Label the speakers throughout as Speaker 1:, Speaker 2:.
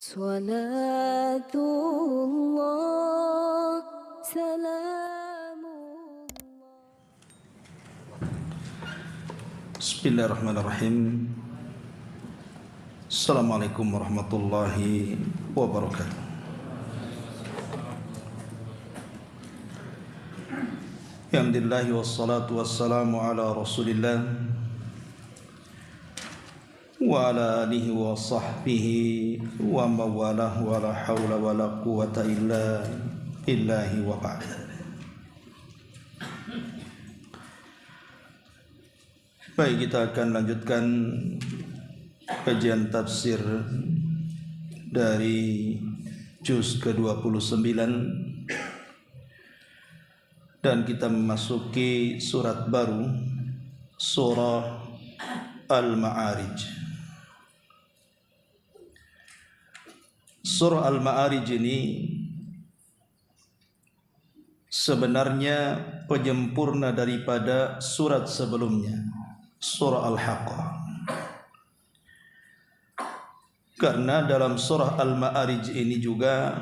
Speaker 1: صلاة الله سلام الله.
Speaker 2: Bismillahirrahmanirrahim. Assalamualaikum warahmatullahi wabarakatuh. Alhamdulillah wassalatu wassalamu ala Rasulillah wa ala alihi wa sahbihi wa mawalah wa la hawla wa la quwata illa billahi wa ba'da. Baik, kita akan lanjutkan kajian tafsir dari juz ke-29 dan kita memasuki surat baru, surah Al-Ma'arij. Surah Al-Ma'arij ini sebenarnya penyempurna daripada surat sebelumnya, surah Al-Haqqah. Karena dalam surah Al-Ma'arij ini juga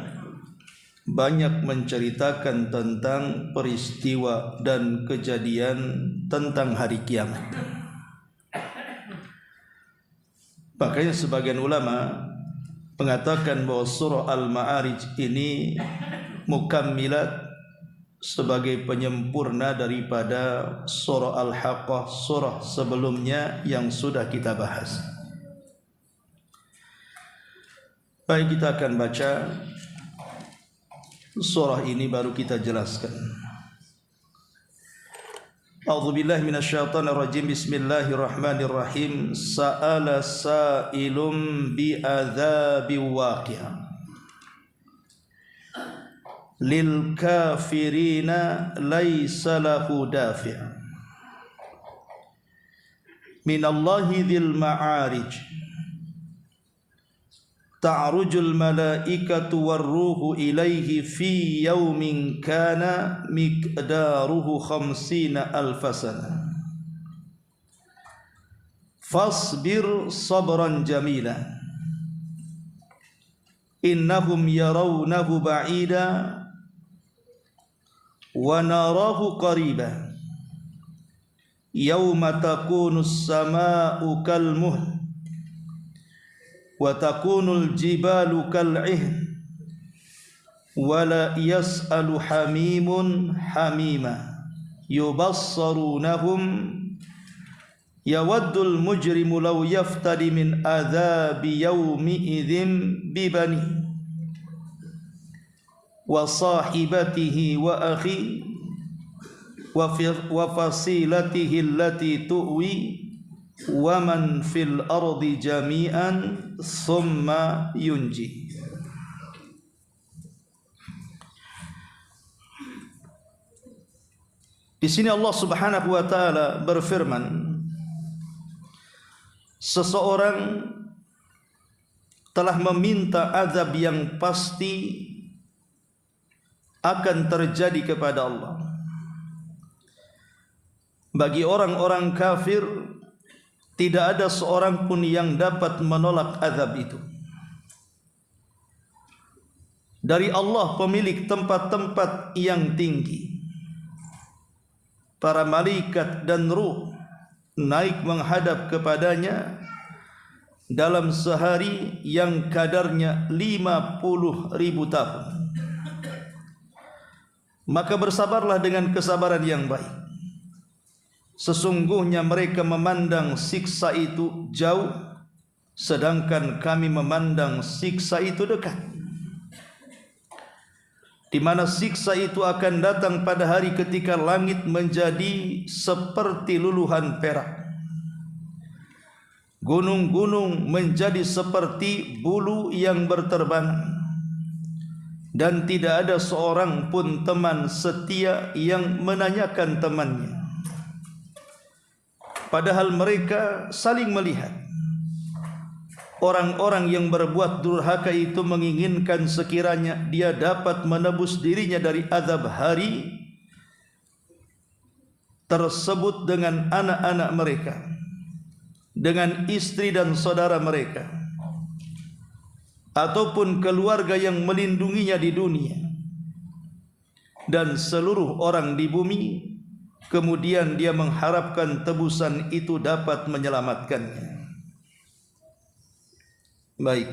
Speaker 2: banyak menceritakan tentang peristiwa dan kejadian tentang hari kiamat. Makanya sebagian ulama mengatakan bahwa surah Al-Ma'arij ini mukammilat, sebagai penyempurna daripada surah Al-Haqqah, surah sebelumnya yang sudah kita bahas. Baik, kita akan baca surah ini baru kita jelaskan. A'udzubillahi minasyaitonir rajim. Bismillahirrahmanirrahim. Sa'ala sa'ilum bi'adzabi waqi'. Lil kafirina laisa lahu dafi'. Minallahi dzil ma'arij. Ta'rujul malaikatu warruhu ilaihi fi yaumin kana miqdaruhu 50 alfasana. Fasbir sabran jamila. Innahum yarawnahu ba'ida wa narahu qariba. Yauma takunu as-samaa'u kalmuhl wa takunul jibalu kal'ihn wa la yas'alu hamimun hamima yubassarunahum yawaddul mujrimu law yaftadi min adzabi yawmi idzin bibani wa sahibatihi wa akhi wa fasilatihi allati tu'wi wa man fil ardi jami'an summa yunji. Di sini Allah Subhanahu wa taala berfirman, seseorang telah meminta azab yang pasti akan terjadi kepada Allah. Bagi orang-orang kafir tidak ada seorang pun yang dapat menolak azab itu. Dari Allah, pemilik tempat-tempat yang tinggi, para malaikat dan ruh naik menghadap kepadanya dalam sehari yang kadarnya 50.000 tahun. Maka bersabarlah dengan kesabaran yang baik. Sesungguhnya mereka memandang siksa itu jauh, sedangkan kami memandang siksa itu dekat. Di mana siksa itu akan datang pada hari ketika langit menjadi seperti luluhan perak, gunung-gunung menjadi seperti bulu yang berterbangan, dan tidak ada seorang pun teman setia yang menanyakan temannya. Padahal mereka saling melihat. Orang-orang yang berbuat durhaka itu menginginkan sekiranya dia dapat menebus dirinya dari azab hari tersebut dengan anak-anak mereka, dengan istri dan saudara mereka. ataupun keluarga yang melindunginya di dunia dan seluruh orang di bumi, kemudian dia mengharapkan tebusan itu dapat menyelamatkannya. Baik,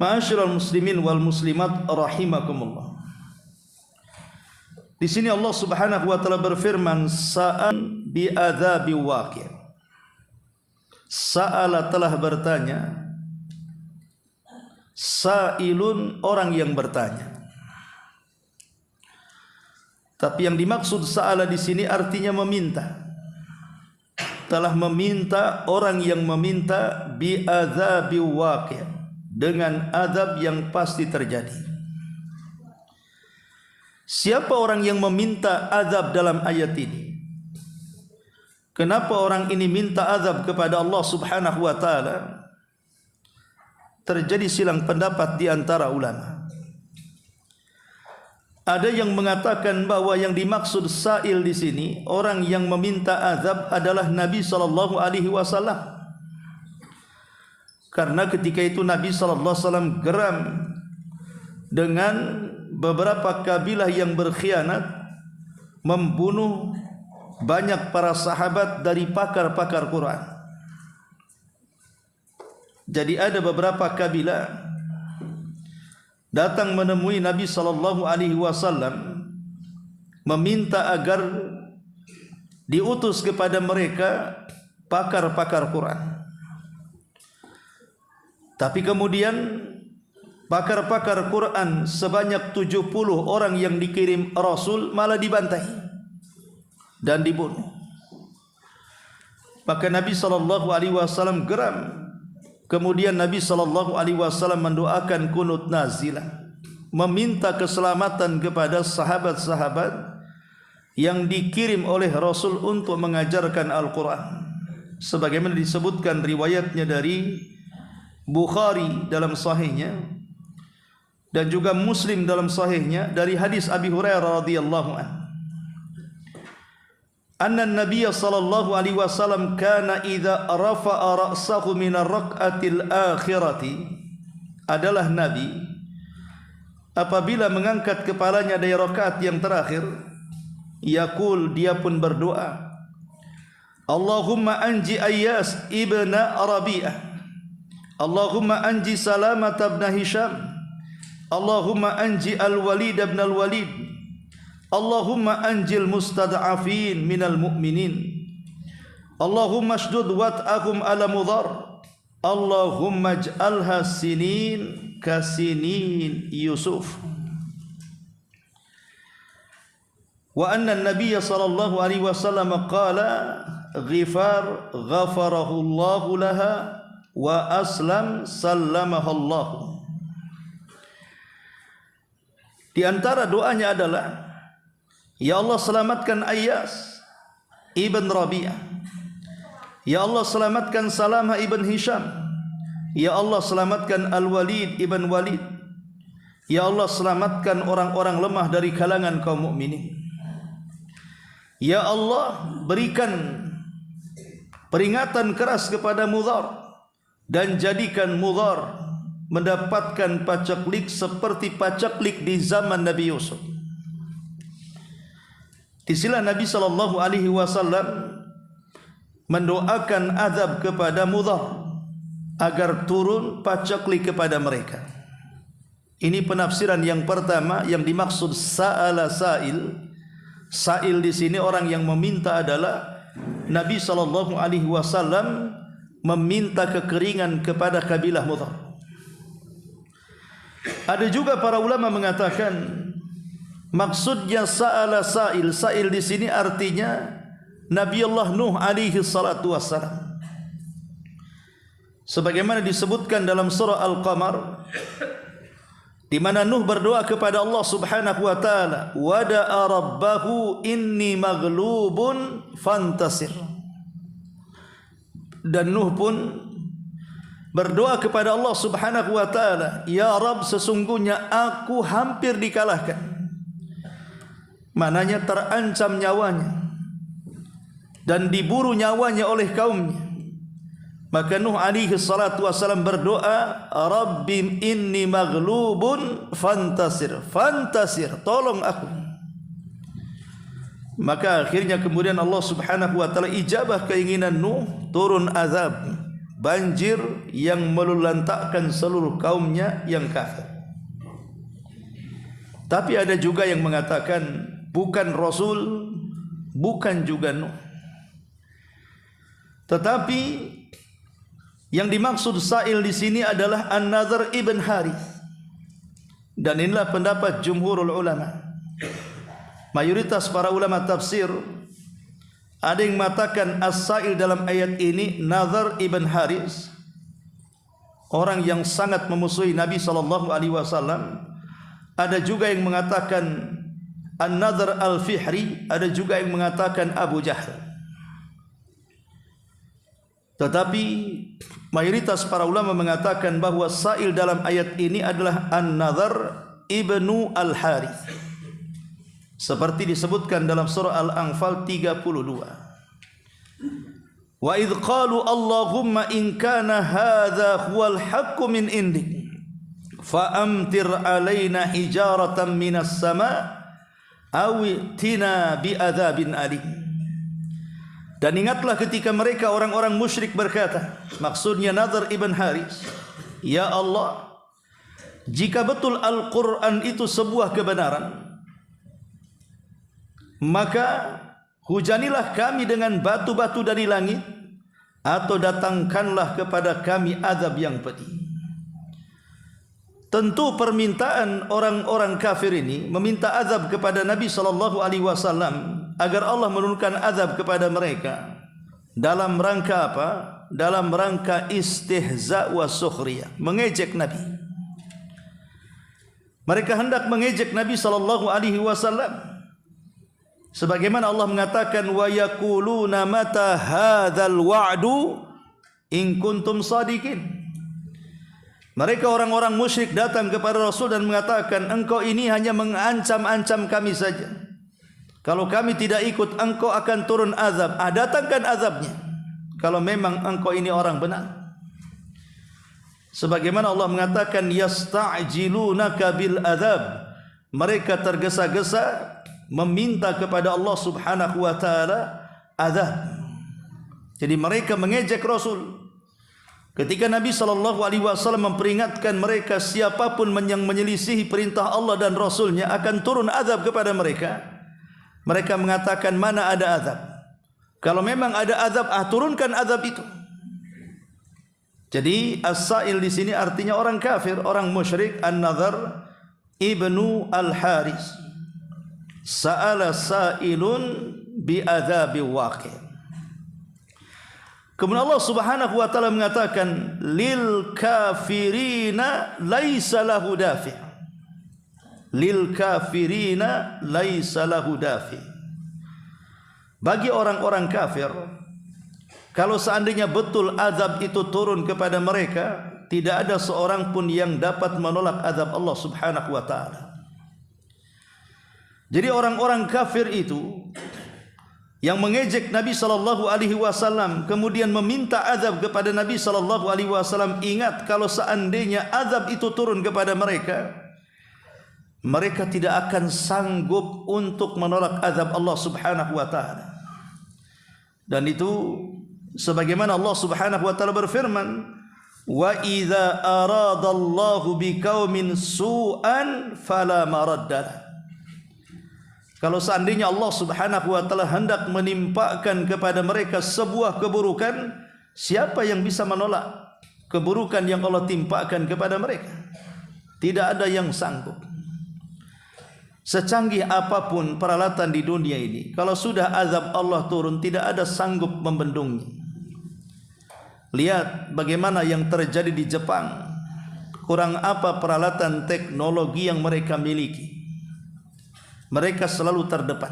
Speaker 2: ma'asyiral muslimin wal muslimat rahimakumullah. Di sini Allah Subhanahu wa taala berfirman, sa'an bi adzabi waqi'. Sa'ala telah bertanya, sa'ilun orang yang bertanya. Tapi yang dimaksud sa'ala di sini artinya meminta. Telah meminta, orang yang meminta bi adzabi waqi', dengan azab yang pasti terjadi. Siapa orang yang meminta azab dalam ayat ini? Kenapa orang ini minta azab kepada Allah Subhanahu wa taala? Terjadi silang pendapat di antara ulama. Ada yang mengatakan bahwa yang dimaksud sa'il di sini, orang yang meminta azab adalah Nabi sallallahu alaihi wasallam. Karena ketika itu Nabi sallallahu alaihi wasallam geram dengan beberapa kabilah yang berkhianat, membunuh banyak para sahabat dari pakar-pakar Quran. Jadi ada beberapa kabilah datang menemui Nabi sallallahu alaihi wasallam meminta agar diutus kepada mereka pakar-pakar Quran. Tapi kemudian pakar-pakar Quran sebanyak 70 orang yang dikirim Rasul malah dibantai dan dibunuh. Maka Nabi sallallahu alaihi wasallam geram. Kemudian Nabi sallallahu alaihi wasallam mendoakan kunut nazilah, meminta keselamatan kepada sahabat-sahabat yang dikirim oleh Rasul untuk mengajarkan Al-Quran. Sebagaimana disebutkan riwayatnya dari Bukhari dalam sahihnya dan juga Muslim dalam sahihnya dari hadis Abi Hurairah radhiyallahu anhu. Anna Nabiy sallallahu alaihi wasallam kana idza rafa'a ra'sahu min ar-rak'atil akhirati, adalah Nabi apabila mengangkat kepalanya dari rakaat yang terakhir, yaqul, dia pun berdoa, Allahumma anji Ayyas ibna Rabi'ah, Allahumma anji Salamat ibn Hisham, Allahumma anji Al-Walid ibn Al-Walid, Allahumma anjil mustad'afin minal mu'minin, Allahumma shdud wat'ahum ala mudhar, Allahumma ij'alha sinin kasinin Yusuf. Wa anna an-nabiy sallallahu alaihi wasallam qala ghifar ghafarahu Allah laha wa aslam sallamahu Allah. Di antara doanya adalah, ya Allah selamatkan Ayyas ibn Rabi'ah, ya Allah selamatkan Salamah ibn Hisham, ya Allah selamatkan Al-Walid ibn Walid, ya Allah selamatkan orang-orang lemah dari kalangan kaum mukminin. Ya Allah berikan peringatan keras kepada Mudhar dan jadikan Mudhar mendapatkan pacaklik seperti pacaklik di zaman Nabi Yusuf. Disinilah Nabi sallallahu alaihi wasallam mendoakan azab kepada Mudhar agar turun pacaklik kepada mereka. Ini penafsiran yang pertama yang dimaksud sa'ala sa'il. Sa'il di sini orang yang meminta adalah Nabi sallallahu alaihi wasallam meminta kekeringan kepada kabilah Mudhar. Ada juga para ulama mengatakan maksudnya sa'ala sa'il. Sa'il di sini artinya Nabi Allah Nuh alaihi salatu wassalam. Sebagaimana disebutkan dalam surah Al-Qamar, di mana Nuh berdoa kepada Allah Subhanahu wa taala, wa da'a rabbahu inni maghlubun fantasir. Dan Nuh pun berdoa kepada Allah Subhanahu wa taala, ya Rabb, sesungguhnya aku hampir dikalahkan. Mananya terancam nyawanya dan diburu nyawanya oleh kaumnya. Maka Nuh alaihi salatu wasalam berdoa, Rabbi inni maghlubun fantasir, fantasir, tolong aku. Maka akhirnya kemudian Allah subhanahu wa ta'ala ijabah keinginan Nuh, turun azab, banjir yang melulantakkan seluruh kaumnya yang kafir. Tapi ada juga yang mengatakan bukan Rasul, bukan juga Nuh, tetapi yang dimaksud sa'il di sini adalah An-Nadhr ibn Harith. Dan inilah pendapat jumhurul ulama. Mayoritas para ulama tafsir ada yang mengatakan as-sa'il dalam ayat ini Nadhr ibn Harith, orang yang sangat memusuhi Nabi sallallahu alaihi wasallam. Ada juga yang mengatakan An-Nadhr al-Fihri, ada juga yang mengatakan Abu Jahal. Tetapi mayoritas para ulama mengatakan bahwa sa'il dalam ayat ini adalah An-Nadhr ibnu al-Harith, seperti disebutkan dalam surah Al-Anfal 32. Wa idh qalu Allahumma in kana hadha huwal haqqu min indik fa amtir alaina hijaratan minas sama' aw tina bi adzabin alim. Dan ingatlah ketika mereka orang-orang musyrik berkata, maksudnya Nadhr ibn Harith, ya Allah, jika betul Al-Quran itu sebuah kebenaran, maka hujanilah kami dengan batu-batu dari langit, atau datangkanlah kepada kami azab yang pedih. Tentu permintaan orang-orang kafir ini meminta azab kepada Nabi sallallahu alaihi wasallam agar Allah menurunkan azab kepada mereka. Dalam rangka apa? Dalam rangka istihza wa sukhriyah, mengejek Nabi. Mereka hendak mengejek Nabi sallallahu alaihi wasallam. Sebagaimana Allah mengatakan wa yaquluna mata hadzal wa'du in kuntum shadiqin. Mereka orang-orang musyrik datang kepada Rasul dan mengatakan, engkau ini hanya mengancam-ancam kami saja. Kalau kami tidak ikut, engkau akan turun azab. Datangkan azabnya kalau memang engkau ini orang benar. Sebagaimana Allah mengatakan, yasta'jilunaka bil azab. Mereka tergesa-gesa meminta kepada Allah subhanahu wa ta'ala azab. Jadi mereka mengejek Rasul. Ketika Nabi SAW memperingatkan mereka, siapapun yang menyelisihi perintah Allah dan Rasulnya akan turun azab kepada mereka, mereka mengatakan, mana ada azab? Kalau memang ada azab, turunkan azab itu. Jadi as-sa'il di sini artinya orang kafir, orang musyrik. An-Nadhr ibnu al-Harith, sa'ala sa'ilun bi adzabi waqi'. Kemudian Allah subhanahu wa ta'ala mengatakan, lil kafirina laisa lahu dafi'. Lil kafirina laisa lahu dafi'. Bagi orang-orang kafir, kalau seandainya betul azab itu turun kepada mereka, tidak ada seorang pun yang dapat menolak azab Allah subhanahu wa ta'ala. Jadi orang-orang kafir itu yang mengejek Nabi sallallahu alaihi wasallam kemudian meminta azab kepada Nabi sallallahu alaihi wasallam, ingat kalau seandainya azab itu turun kepada mereka, mereka tidak akan sanggup untuk menolak azab Allah subhanahu wa ta'ala. Dan itu sebagaimana Allah subhanahu wa ta'ala berfirman, wa idza aradallahu biqaumin su'an fala maraddalah. Kalau seandainya Allah subhanahu wa ta'ala hendak menimpakan kepada mereka sebuah keburukan, siapa yang bisa menolak keburukan yang Allah timpakan kepada mereka? Tidak ada yang sanggup. Secanggih apapun peralatan di dunia ini, kalau sudah azab Allah turun, tidak ada sanggup membendungnya. Lihat bagaimana yang terjadi di Jepang. Kurang apa peralatan teknologi yang mereka miliki. Mereka selalu terdepan.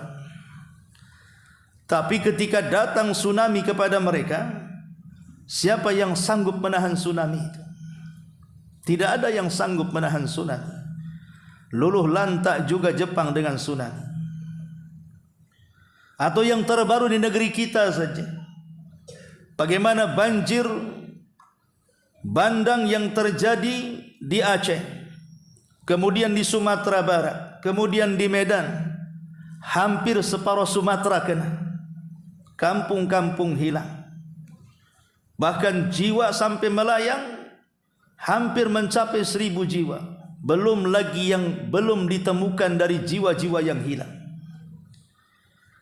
Speaker 2: Tapi ketika datang tsunami kepada mereka, siapa yang sanggup menahan tsunami itu? Tidak ada yang sanggup menahan tsunami. Luluh lantak juga Jepang dengan tsunami. Atau yang terbaru di negeri kita saja, bagaimana banjir bandang yang terjadi di Aceh, kemudian di Sumatera Barat, kemudian di Medan, hampir separuh Sumatera kena, kampung-kampung hilang, bahkan jiwa sampai melayang hampir mencapai 1000 jiwa, belum lagi yang belum ditemukan dari jiwa-jiwa yang hilang.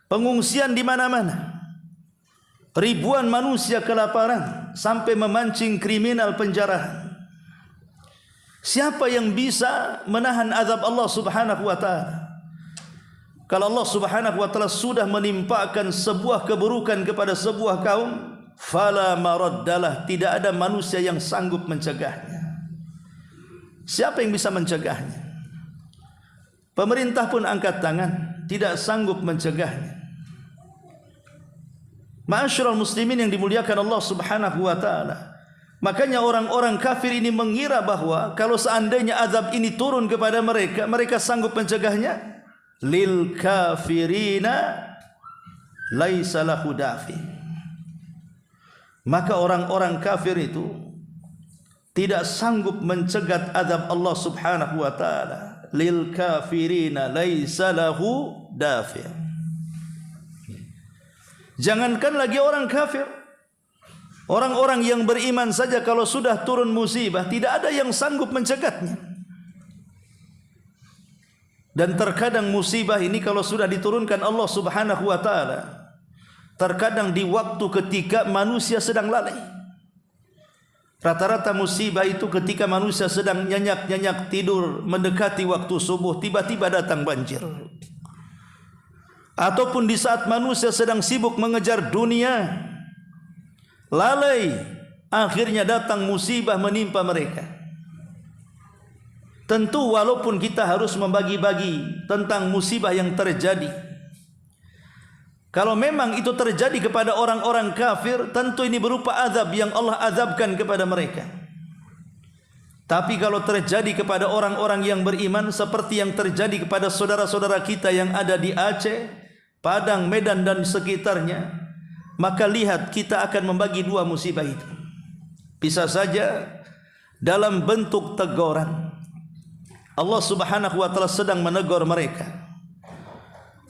Speaker 2: Pengungsian di mana-mana, ribuan manusia kelaparan sampai memancing kriminal penjarahan. Siapa yang bisa menahan azab Allah Subhanahu wa taala? Kalau Allah Subhanahu wa taala sudah menimpakan sebuah keburukan kepada sebuah kaum, fala maraddalah, tidak ada manusia yang sanggup mencegahnya. Siapa yang bisa mencegahnya? Pemerintah pun angkat tangan, tidak sanggup mencegahnya. Ma'asyiral muslimin yang dimuliakan Allah Subhanahu wa taala, makanya orang-orang kafir ini mengira bahwa kalau seandainya azab ini turun kepada mereka, mereka sanggup mencegahnya. Lil kafirina laisa lahu dafi. Maka orang-orang kafir itu tidak sanggup mencegat azab Allah Subhanahu wa taala. Lil kafirina laisa lahu dafi. Jangankan lagi orang kafir, orang-orang yang beriman saja kalau sudah turun musibah tidak ada yang sanggup mencegatnya. Dan terkadang musibah ini kalau sudah diturunkan Allah Subhanahu wa taala, terkadang di waktu ketika manusia sedang lalai. Rata-rata musibah itu ketika manusia sedang nyenyak-nyenyak tidur mendekati waktu subuh, tiba-tiba datang banjir. Ataupun di saat manusia sedang sibuk mengejar dunia, lalai, akhirnya datang musibah menimpa mereka. Tentu walaupun kita harus membagi-bagi tentang musibah yang terjadi, kalau memang itu terjadi kepada orang-orang kafir, tentu ini berupa azab yang Allah azabkan kepada mereka. Tapi kalau terjadi kepada orang-orang yang beriman, seperti yang terjadi kepada saudara-saudara kita yang ada di Aceh, Padang, Medan dan sekitarnya, maka lihat kita akan membagi dua musibah itu. Bisa saja dalam bentuk teguran. Allah Subhanahu wa taala sedang menegur mereka.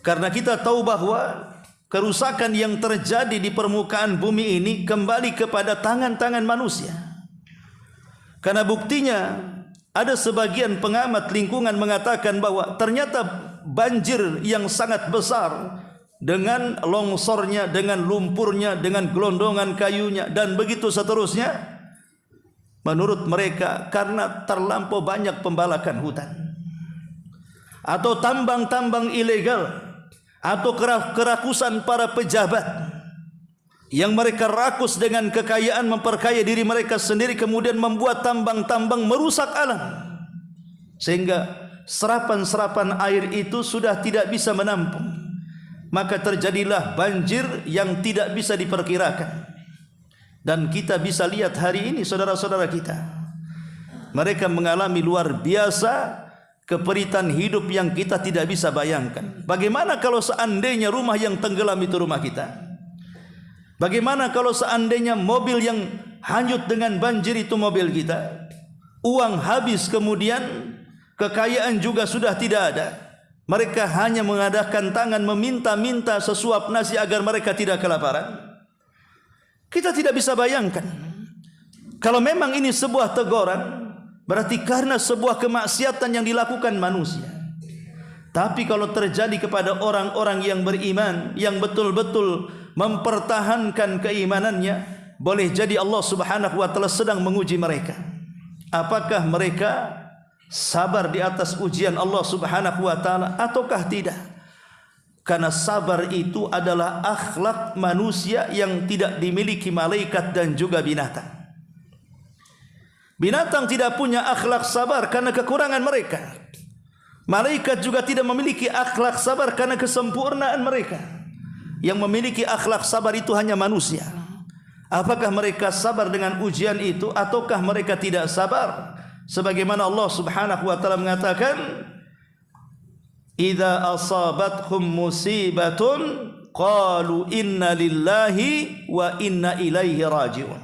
Speaker 2: Karena kita tahu bahwa kerusakan yang terjadi di permukaan bumi ini kembali kepada tangan-tangan manusia. Karena buktinya ada sebagian pengamat lingkungan mengatakan bahwa ternyata banjir yang sangat besar dengan longsornya, dengan lumpurnya, dengan gelondongan kayunya dan begitu seterusnya, menurut mereka karena terlampau banyak pembalakan hutan atau tambang-tambang ilegal atau kerakusan para pejabat yang mereka rakus dengan kekayaan, memperkaya diri mereka sendiri, kemudian membuat tambang-tambang merusak alam sehingga serapan-serapan air itu sudah tidak bisa menampung, maka terjadilah banjir yang tidak bisa diperkirakan. Dan kita bisa lihat hari ini saudara-saudara kita, mereka mengalami luar biasa keperitan hidup yang kita tidak bisa bayangkan. Bagaimana kalau seandainya rumah yang tenggelam itu rumah kita? Bagaimana kalau seandainya mobil yang hanyut dengan banjir itu mobil kita? Uang habis, kemudian kekayaan juga sudah tidak ada. Mereka hanya mengadakan tangan meminta-minta sesuap nasi agar mereka tidak kelaparan. Kita tidak bisa bayangkan. Kalau memang ini sebuah teguran, berarti karena sebuah kemaksiatan yang dilakukan manusia. Tapi kalau terjadi kepada orang-orang yang beriman, yang betul-betul mempertahankan keimanannya, boleh jadi Allah Subhanahu wa taala sedang menguji mereka. Apakah mereka sabar di atas ujian Allah Subhanahu wa taala ataukah tidak? Karena sabar itu adalah akhlak manusia yang tidak dimiliki malaikat dan juga binatang. Binatang tidak punya akhlak sabar karena kekurangan mereka. Malaikat juga tidak memiliki akhlak sabar karena kesempurnaan mereka. Yang memiliki akhlak sabar itu hanya manusia. Apakah mereka sabar dengan ujian itu ataukah mereka tidak sabar? Sebagaimana Allah Subhanahu wa taala mengatakan, "Idza asabathum musibatun qalu inna lillahi wa inna ilaihi raji'un."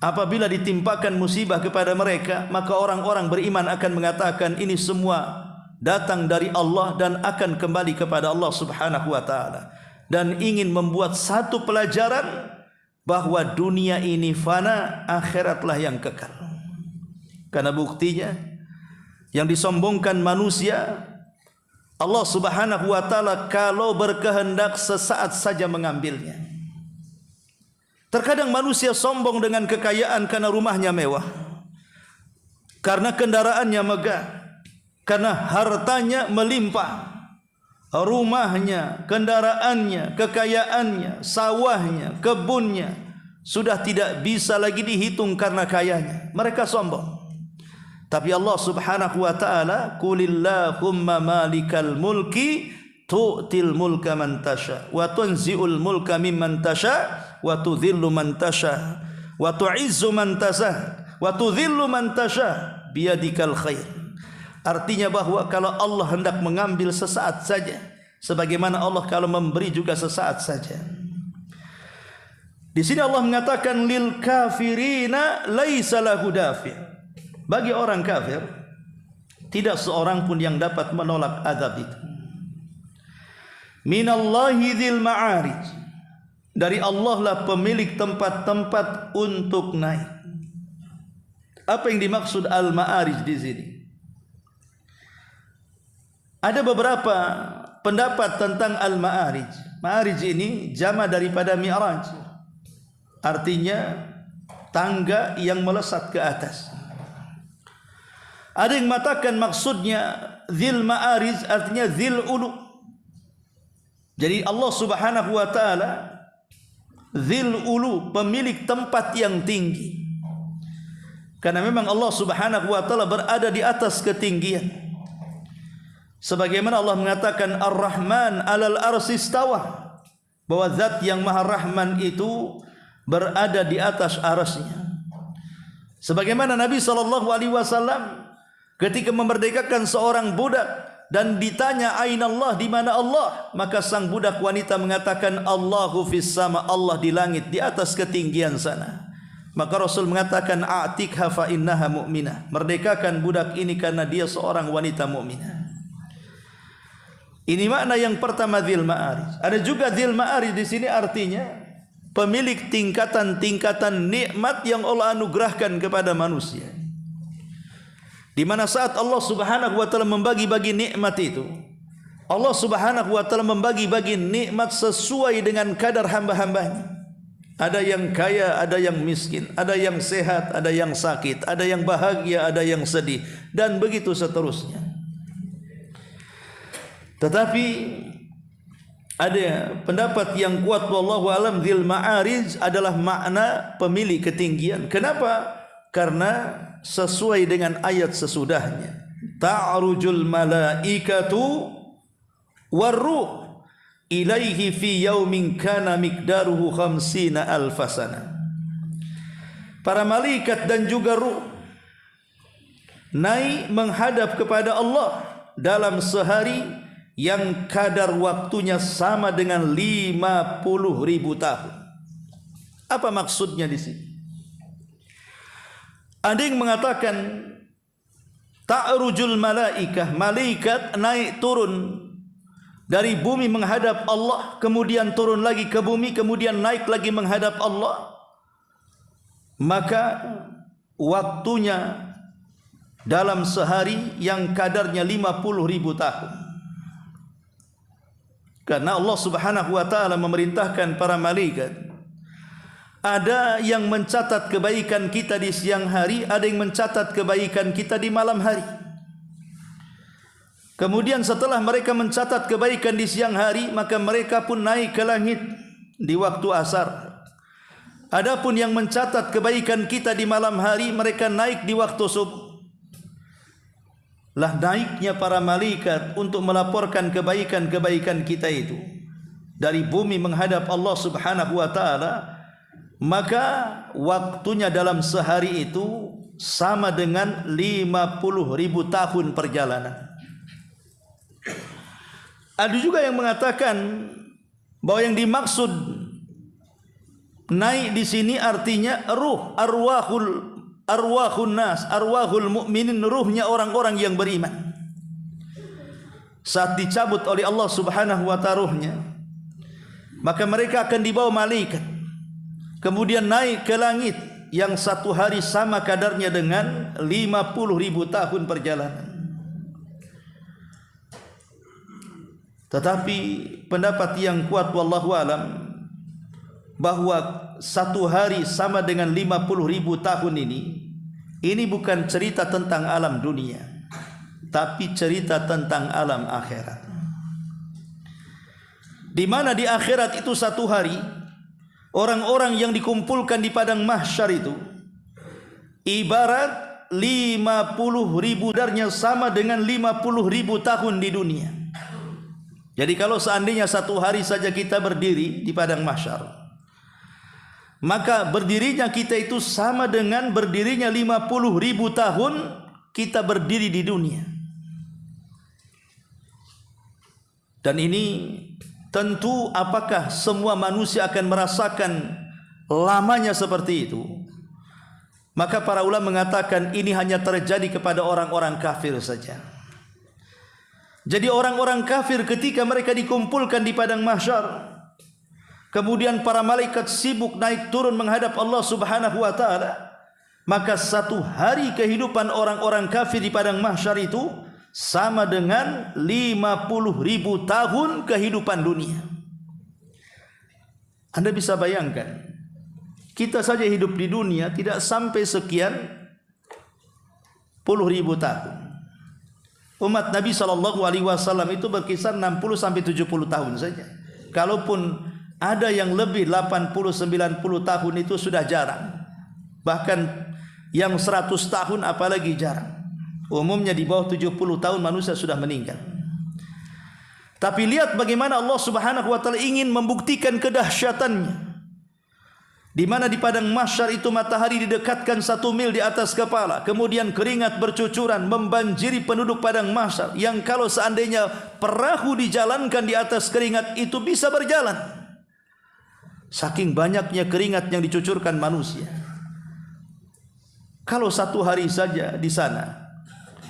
Speaker 2: apabila ditimpakan musibah kepada mereka, maka orang-orang beriman akan mengatakan ini semua datang dari Allah dan akan kembali kepada Allah Subhanahu wa taala, dan ingin membuat satu pelajaran bahwa dunia ini fana, akhiratlah yang kekal. Karena buktinya yang disombongkan manusia, Allah Subhanahu wa taala kalau berkehendak sesaat saja mengambilnya. Terkadang manusia sombong dengan kekayaan karena rumahnya mewah, karena kendaraannya megah, karena hartanya melimpah. Rumahnya, kendaraannya, kekayaannya, sawahnya, kebunnya sudah tidak bisa lagi dihitung karena kayanya. Mereka sombong. Tapi Allah Subhanahu wa taala, "Qulillahumma malikal mulki tu'til mulka man tasha wa tunzi'ul mulka mimman tasha wa tudhillu man tasha wa tu'izzu man tasha wa tudhillu man tasha biyadikal khair." Artinya bahwa kalau Allah hendak mengambil sesaat saja, sebagaimana Allah kalau memberi juga sesaat saja. Di sini Allah mengatakan lil kafirina laisa lahu dafi'. Bagi orang kafir tidak seorang pun yang dapat menolak azab itu. Minallahi dzil ma'arij. Dari Allah lah pemilik tempat-tempat untuk naik. Apa yang dimaksud al-ma'arij di sini? Ada beberapa pendapat tentang al-ma'arij. Ma'arij ini jama daripada mi'raj. Artinya tangga yang melesat ke atas. Ada yang mengatakan maksudnya dzil ma'arij artinya dzil ulu. Jadi Allah Subhanahu wa taala dzil ulu, pemilik tempat yang tinggi. Karena memang Allah Subhanahu wa taala berada di atas ketinggian. Sebagaimana Allah mengatakan Ar-Rahman 'alal arsy istawa, bahwa zat yang Maha Rahman itu berada di atas arasnya. Sebagaimana Nabi SAW ketika memerdekakan seorang budak dan ditanya aina Allah, di mana Allah, maka sang budak wanita mengatakan Allahu fis sama, Allah di langit, di atas ketinggian sana. Maka Rasul mengatakan a'tikha fa innaha mu'minah, merdekakan budak ini karena dia seorang wanita mukminah. Ini makna yang pertama dzil ma'arij. Ada juga dzil ma'arij di sini artinya pemilik tingkatan-tingkatan nikmat yang Allah anugerahkan kepada manusia. Di mana saat Allah Subhanahu wa taala membagi-bagi nikmat itu, Allah Subhanahu wa taala membagi-bagi nikmat sesuai dengan kadar hamba-hambanya. Ada yang kaya, ada yang miskin, ada yang sehat, ada yang sakit, ada yang bahagia, ada yang sedih, dan begitu seterusnya. Tetapi ada pendapat yang kuat wallahu alam dzil ma'arij adalah makna pemilik ketinggian. Kenapa? Karena sesuai dengan ayat sesudahnya, ta'rujul malaikatu warruh ilaihi fi yaumin kana miqdaruhu 50 alfasana. Para malaikat dan juga ruh naik menghadap kepada Allah dalam sehari yang kadar waktunya sama dengan 50.000 tahun. Apa maksudnya di sini? Ada yang mengatakan ta'rujul malaikah, malaikat naik turun dari bumi menghadap Allah, kemudian turun lagi ke bumi, kemudian naik lagi menghadap Allah. Maka waktunya dalam sehari yang kadarnya 50.000 tahun. Karena Allah Subhanahu wa taala memerintahkan para malaikat, ada yang mencatat kebaikan kita di siang hari, ada yang mencatat kebaikan kita di malam hari. Kemudian setelah mereka mencatat kebaikan di siang hari, maka mereka pun naik ke langit di waktu asar. Adapun yang mencatat kebaikan kita di malam hari, mereka naik di waktu subuh. Lah naiknya para malaikat untuk melaporkan kebaikan-kebaikan kita itu dari bumi menghadap Allah Subhanahu wa taala, maka waktunya dalam sehari itu sama dengan 50.000 tahun perjalanan. Ada juga yang mengatakan bahwa yang dimaksud Naik di sini artinya ruh, arwahun nas, arwahul mukminin, ruhnya orang-orang yang beriman. Saat dicabut oleh Allah Subhanahu wa ta'ala ruhnya, maka mereka akan dibawa malaikat, kemudian naik ke langit yang satu hari sama kadarnya dengan 50.000 tahun perjalanan. Tetapi pendapat yang kuat wallahu alam bahwa satu hari sama dengan 50.000 tahun ini bukan cerita tentang alam dunia, tapi cerita tentang alam akhirat. Di mana di akhirat itu satu hari, orang-orang yang dikumpulkan di padang mahsyar itu ibarat 50.000 darnya sama dengan 50.000 tahun di dunia. Jadi kalau seandainya satu hari saja kita berdiri di padang mahsyar, maka berdirinya kita itu sama dengan berdirinya 50.000 tahun kita berdiri di dunia. Dan ini tentu apakah semua manusia akan merasakan lamanya seperti itu? Maka para ulama mengatakan ini hanya terjadi kepada orang-orang kafir saja. Jadi orang-orang kafir ketika mereka dikumpulkan di padang mahsyar, kemudian para malaikat sibuk naik turun menghadap Allah Subhanahu wa ta'ala, maka satu hari kehidupan orang-orang kafir di padang mahsyar itu sama dengan 50.000 tahun kehidupan dunia. Anda bisa bayangkan, kita saja hidup di dunia tidak sampai sekian puluh ribu tahun. Umat Nabi SAW itu berkisar 60 sampai 70 tahun saja. Kalaupun ada yang lebih 80-90 tahun itu sudah jarang. Bahkan yang 100 tahun apalagi jarang. Umumnya di bawah 70 tahun manusia sudah meninggal. Tapi lihat bagaimana Allah Subhanahu wa ta'ala ingin membuktikan kedahsyatannya. Di mana di padang mahsyar itu matahari didekatkan 1 mil di atas kepala, kemudian keringat bercucuran membanjiri penduduk padang mahsyar, yang kalau seandainya perahu dijalankan di atas keringat itu bisa berjalan. Saking banyaknya keringat yang dicucurkan manusia. Kalau satu hari saja di sana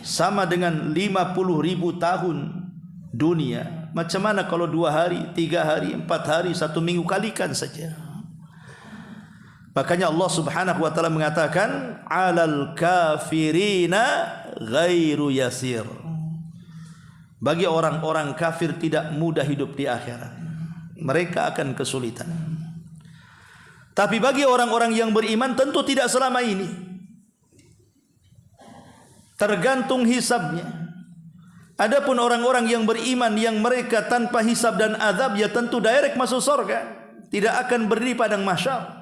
Speaker 2: sama dengan 50.000 tahun dunia, macam mana kalau 2 hari, 3 hari, 4 hari, 1 minggu, kalikan saja. Makanya Allah Subhanahu wa ta'ala mengatakan alal kafirina ghairu yasir. Bagi orang-orang kafir tidak mudah hidup di akhirat. Mereka akan kesulitan. Tapi bagi orang-orang yang beriman tentu tidak selama ini. Tergantung hisabnya. Adapun orang-orang yang beriman yang mereka tanpa hisab dan azab, ya tentu direct masuk surga. Tidak akan berdiri padang mahsyar.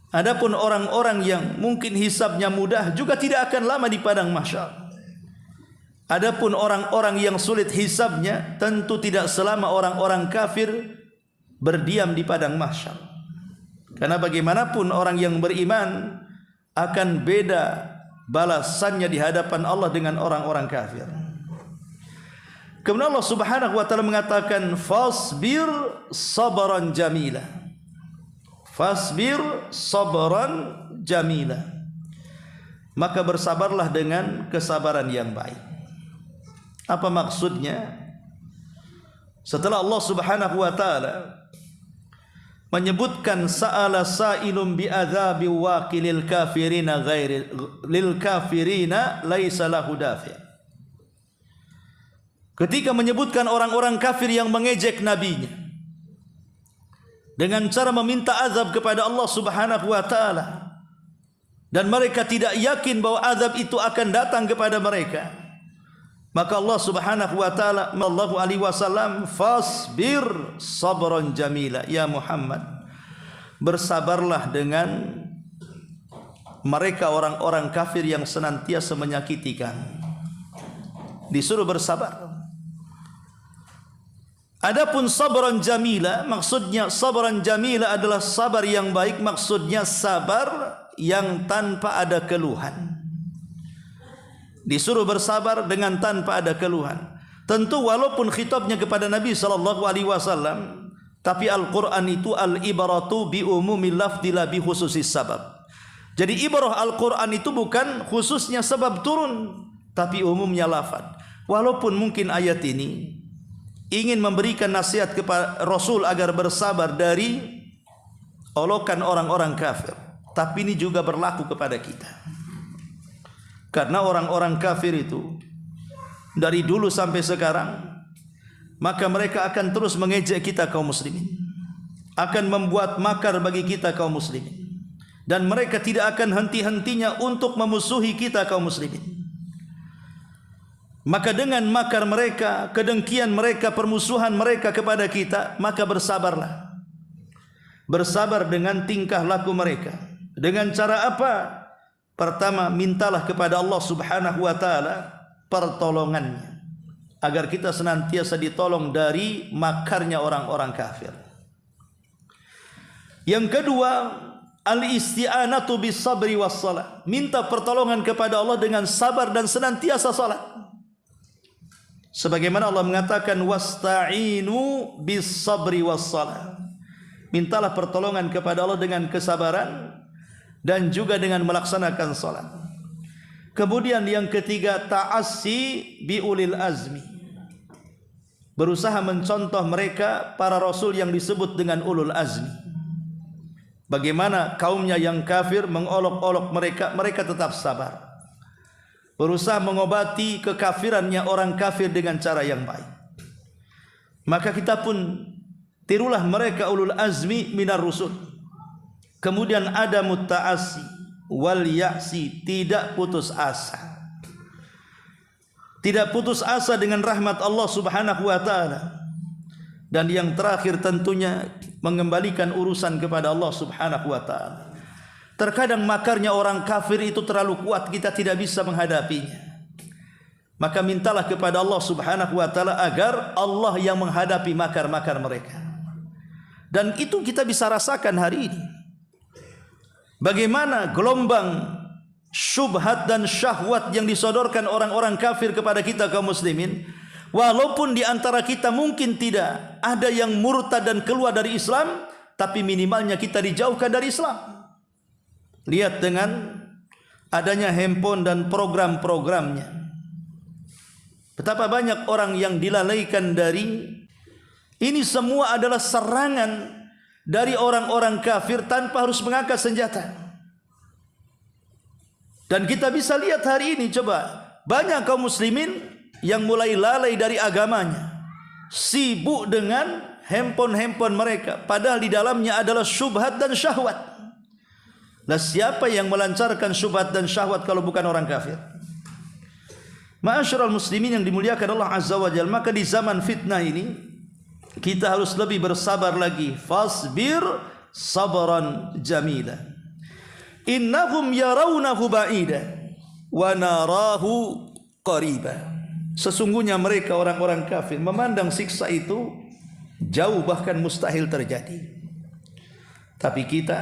Speaker 2: Adapun orang-orang yang mungkin hisabnya mudah juga tidak akan lama di padang mahsyar. Adapun orang-orang yang sulit hisabnya tentu tidak selama orang-orang kafir berdiam di padang mahsyar. Karena bagaimanapun orang yang beriman akan beda balasannya di hadapan Allah dengan orang-orang kafir. Kemudian Allah Subhanahu wa ta'ala mengatakan fasbir sabran jamila. Fasbir sabran jamila. Maka bersabarlah dengan kesabaran yang baik. Apa maksudnya? Setelah Allah Subhanahu wa ta'ala menyebutkan sa'ala sa'ilun bi'adzabi waqilil kafirina ghairi lil kafirina laisa lahu dafi'. Ketika menyebutkan orang-orang kafir yang mengejek nabinya dengan cara meminta azab kepada Allah Subhanahu wa ta'ala, dan mereka tidak yakin bahwa azab itu akan datang kepada mereka, maka Allah Subhanahu wa ta'ala sallallahu alaihi wasallam fasbir sabran jamila, ya Muhammad, bersabarlah dengan mereka orang-orang kafir yang senantiasa menyakiti kamu. Disuruh bersabar. Adapun sabran jamila, maksudnya sabran jamila adalah sabar yang baik, maksudnya sabar yang tanpa ada keluhan. Disuruh bersabar dengan tanpa ada keluhan. Tentu walaupun khitabnya kepada Nabi sallallahu alaihi wasallam, Tapi Al-Quran itu al-ibaratu bi umumil lafzi la bi khususis sabab. Jadi ibarah Al-Quran itu bukan khususnya sebab turun, tapi umumnya lafaz. Walaupun mungkin ayat ini ingin memberikan nasihat kepada Rasul agar bersabar dari olokan orang-orang kafir, tapi ini juga berlaku kepada kita. Karena orang-orang kafir itu dari dulu sampai sekarang, maka mereka akan terus mengejek kita kaum muslimin, akan membuat makar bagi kita kaum muslimin, dan mereka tidak akan henti-hentinya untuk memusuhi kita kaum muslimin. Maka dengan makar mereka, kedengkian mereka, permusuhan mereka kepada kita, maka bersabarlah. Bersabar dengan tingkah laku mereka. Dengan cara apa? Pertama, mintalah kepada Allah Subhanahu wa taala pertolongannya, agar kita senantiasa ditolong dari makarnya orang-orang kafir. Yang kedua, al-isti'anatu bis sabri was salat. Minta pertolongan kepada Allah dengan sabar dan senantiasa salat. Sebagaimana Allah mengatakan wasta'inu bis sabri was salat. Mintalah pertolongan kepada Allah dengan kesabaran dan juga dengan melaksanakan salat. Kemudian yang ketiga, ta'assi bi ulil azmi. Berusaha mencontoh mereka para rasul yang disebut dengan ulul azmi. Bagaimana kaumnya yang kafir mengolok-olok mereka, mereka tetap sabar. Berusaha mengobati kekafirannya orang kafir dengan cara yang baik. Maka kita pun tirulah mereka ulul azmi minar rusul. Kemudian ada mutta'asi wal ya'si, tidak putus asa. Tidak putus asa dengan rahmat Allah Subhanahu wa taala. Dan yang terakhir tentunya mengembalikan urusan kepada Allah Subhanahu wa taala. Terkadang makarnya orang kafir itu terlalu kuat, kita tidak bisa menghadapinya. Maka mintalah kepada Allah Subhanahu wa taala agar Allah yang menghadapi makar-makar mereka. Dan itu kita bisa rasakan hari ini. Bagaimana gelombang syubhat dan syahwat yang disodorkan orang-orang kafir kepada kita kaum muslimin. Walaupun di antara kita mungkin tidak ada yang murtad dan keluar dari Islam, tapi minimalnya kita dijauhkan dari Islam. Lihat dengan adanya handphone dan program-programnya, betapa banyak orang yang dilalaikan dari ini. Semua adalah serangan dari orang-orang kafir tanpa harus mengangkat senjata. Dan kita bisa lihat hari ini, coba, banyak kaum muslimin yang mulai lalai dari agamanya, sibuk dengan handphone mereka, padahal di dalamnya adalah syubhat dan syahwat. Nah, siapa yang melancarkan syubhat dan syahwat kalau bukan orang kafir? Ma'asyiral muslimin yang dimuliakan Allah Azza wa Jalla, maka di zaman fitnah ini kita harus lebih bersabar lagi. Fasbir sabran jamila. Innahum yarawnahu ba'ida wa narahu qariba. Sesungguhnya mereka orang-orang kafir memandang siksa itu jauh, bahkan mustahil terjadi. Tapi kita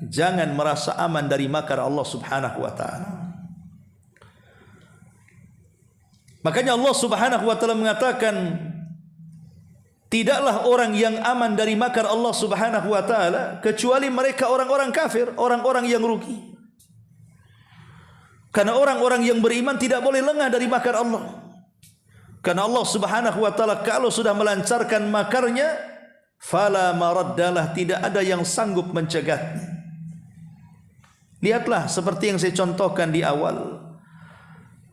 Speaker 2: jangan merasa aman dari makar Allah Subhanahu wa taala. Makanya Allah Subhanahu wa taala mengatakan, tidaklah orang yang aman dari makar Allah Subhanahu wa taala kecuali mereka orang-orang kafir, orang-orang yang rugi. Karena orang-orang yang beriman tidak boleh lengah dari makar Allah. Karena Allah Subhanahu wa taala kalau sudah melancarkan makarnya, fala maraddalah, tidak ada yang sanggup mencegahnya. Lihatlah seperti yang saya contohkan di awal,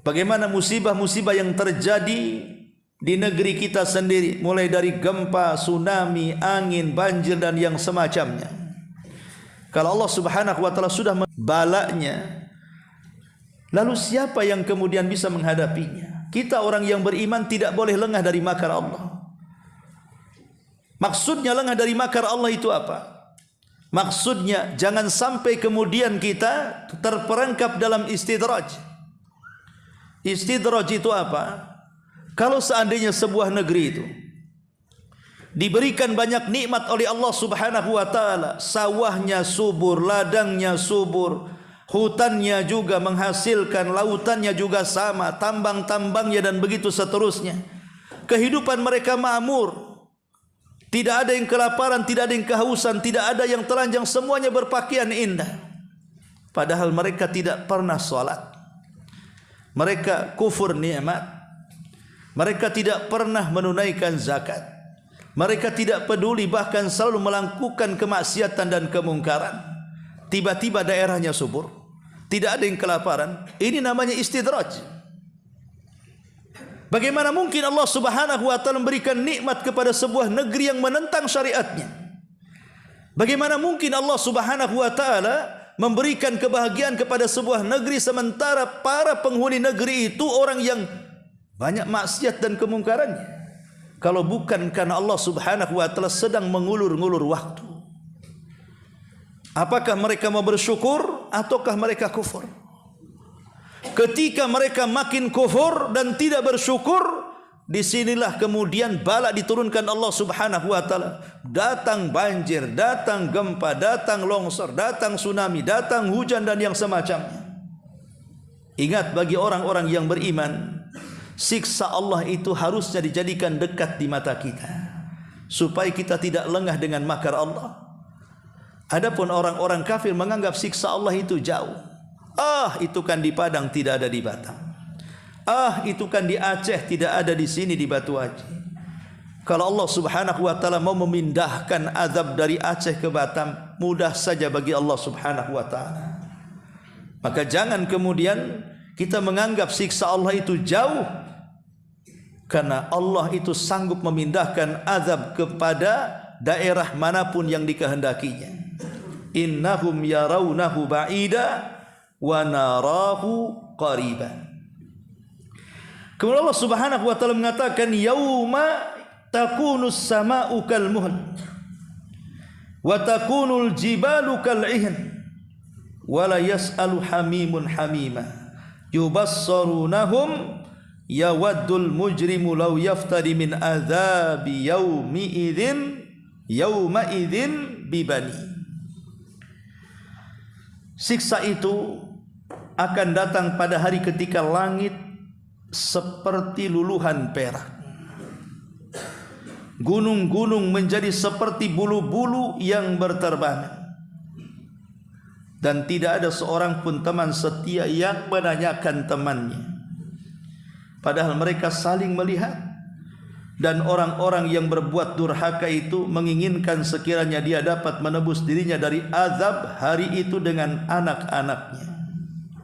Speaker 2: bagaimana musibah-musibah yang terjadi di negeri kita sendiri, mulai dari gempa, tsunami, angin, banjir dan yang semacamnya. Kalau Allah Subhanahu wa taala sudah balanya, lalu siapa yang kemudian bisa menghadapinya? Kita orang yang beriman tidak boleh lengah dari makar Allah. Maksudnya lengah dari makar Allah itu apa? Maksudnya jangan sampai kemudian kita terperangkap dalam istidraj. Istidraj itu apa? Kalau seandainya sebuah negeri itu diberikan banyak nikmat oleh Allah Subhanahu wa taala, sawahnya subur, ladangnya subur, hutannya juga menghasilkan, lautannya juga sama, tambang-tambangnya dan begitu seterusnya. Kehidupan mereka makmur, Tidak ada yang kelaparan, tidak ada yang kehausan, tidak ada yang telanjang, semuanya berpakaian indah. Padahal mereka tidak pernah salat. Mereka kufur nikmat. Mereka tidak pernah menunaikan zakat. Mereka tidak peduli, bahkan selalu melakukan kemaksiatan dan kemungkaran. Tiba-tiba daerahnya subur, tidak ada yang kelaparan. Ini namanya istidraj. Bagaimana mungkin Allah Subhanahu wa taala memberikan nikmat kepada sebuah negeri yang menentang syariatnya? Bagaimana mungkin Allah Subhanahu wa taala memberikan kebahagiaan kepada sebuah negeri sementara para penghuni negeri itu orang yang banyak maksiat dan kemungkarannya? Kalau bukan karena Allah Subhanahu wa taala sedang mengulur-ngulur waktu. Apakah mereka mau bersyukur ataukah mereka kufur? Ketika mereka makin kufur dan tidak bersyukur, disinilah kemudian bala diturunkan Allah Subhanahu wa taala. Datang banjir, datang gempa, datang longsor, datang tsunami, datang hujan dan yang semacamnya. Ingat, bagi orang-orang yang beriman, siksa Allah itu harusnya dijadikan dekat di mata kita, supaya kita tidak lengah dengan makar Allah. Adapun orang-orang kafir menganggap siksa Allah itu jauh. Itu kan di Padang, tidak ada di Batam. Itu kan di Aceh, tidak ada di sini di Batu Haji. Kalau Allah Subhanahu wa taala mau memindahkan azab dari Aceh ke Batam, mudah saja bagi Allah Subhanahu wa taala. Maka jangan kemudian kita menganggap siksa Allah itu jauh, karena Allah itu sanggup memindahkan azab kepada daerah manapun yang dikehendakinya. Innahum yarawnahu ba'ida wa narahu qariba. Kemudian Allah Subhanahu wa taala mengatakan, yauma takunus sama'u kal muhl wa takunul jibalu kal ihn wa la yas'alu hamimun hamima yubassarunahum yawaddul mujrimu law yaftadi min adzabi yauma idzin bibani. Siksa itu akan datang pada hari ketika langit seperti luluhan perak, gunung-gunung menjadi seperti bulu-bulu yang berterbangan, dan tidak ada seorang pun teman setia yang menanyakan temannya, padahal mereka saling melihat. Dan orang-orang yang berbuat durhaka itu menginginkan sekiranya dia dapat menebus dirinya dari azab hari itu dengan anak-anaknya,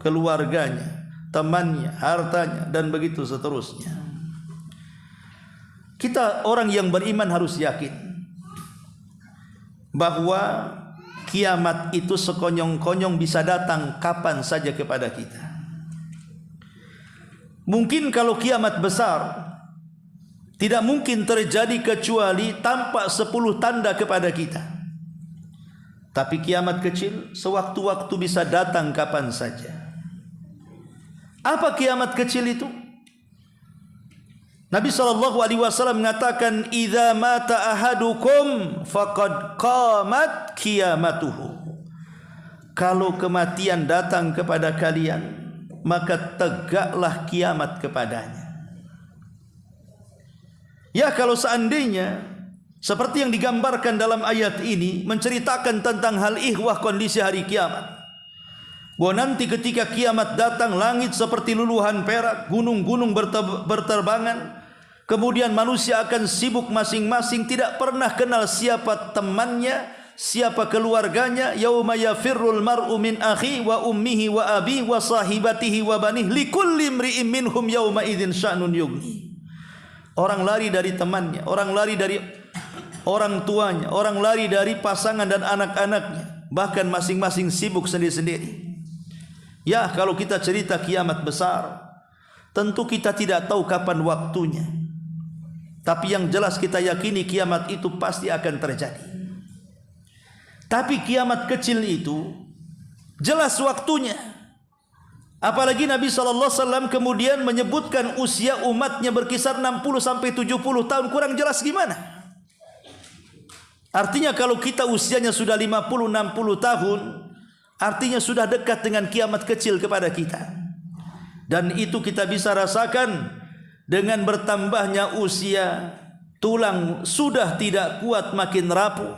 Speaker 2: keluarganya, temannya, hartanya, dan begitu seterusnya. Kita orang yang beriman harus yakin bahwa kiamat itu sekonyong-konyong bisa datang kapan saja kepada kita. Mungkin kalau kiamat besar tidak mungkin terjadi kecuali tampak 10 tanda kepada kita. Tapi kiamat kecil sewaktu-waktu bisa datang kapan saja. Apa kiamat kecil itu? Nabi SAW mengatakan, idza mata ahadukum faqad qamat qiyamatuhu. Kalau kematian datang kepada kalian, maka tegaklah kiamat kepadanya. Ya, kalau seandainya seperti yang digambarkan dalam ayat ini menceritakan tentang hal ihwah kondisi hari kiamat, bahwa nanti ketika kiamat datang langit seperti luluhan perak, gunung-gunung berterbangan, kemudian manusia akan sibuk masing-masing, tidak pernah kenal siapa temannya, siapa keluarganya. Yauma yafirrul mar'u min akhi wa ummihi wa abi wa sahibatihi wa banih likulli imri'in minhum yauma idzin sya'nun yughni. Orang lari dari temannya, orang lari dari orang tuanya, orang lari dari pasangan dan anak-anaknya, bahkan masing-masing sibuk sendiri-sendiri. Ya, kalau kita cerita kiamat besar, tentu kita tidak tahu kapan waktunya. Tapi yang jelas kita yakini kiamat itu pasti akan terjadi. Tapi kiamat kecil itu jelas waktunya. Apalagi Nabi SAW kemudian menyebutkan usia umatnya berkisar 60 sampai 70 tahun, kurang jelas gimana? Artinya kalau kita usianya sudah 50-60 tahun, artinya sudah dekat dengan kiamat kecil kepada kita. Dan itu kita bisa rasakan dengan bertambahnya usia, tulang sudah tidak kuat makin rapuh,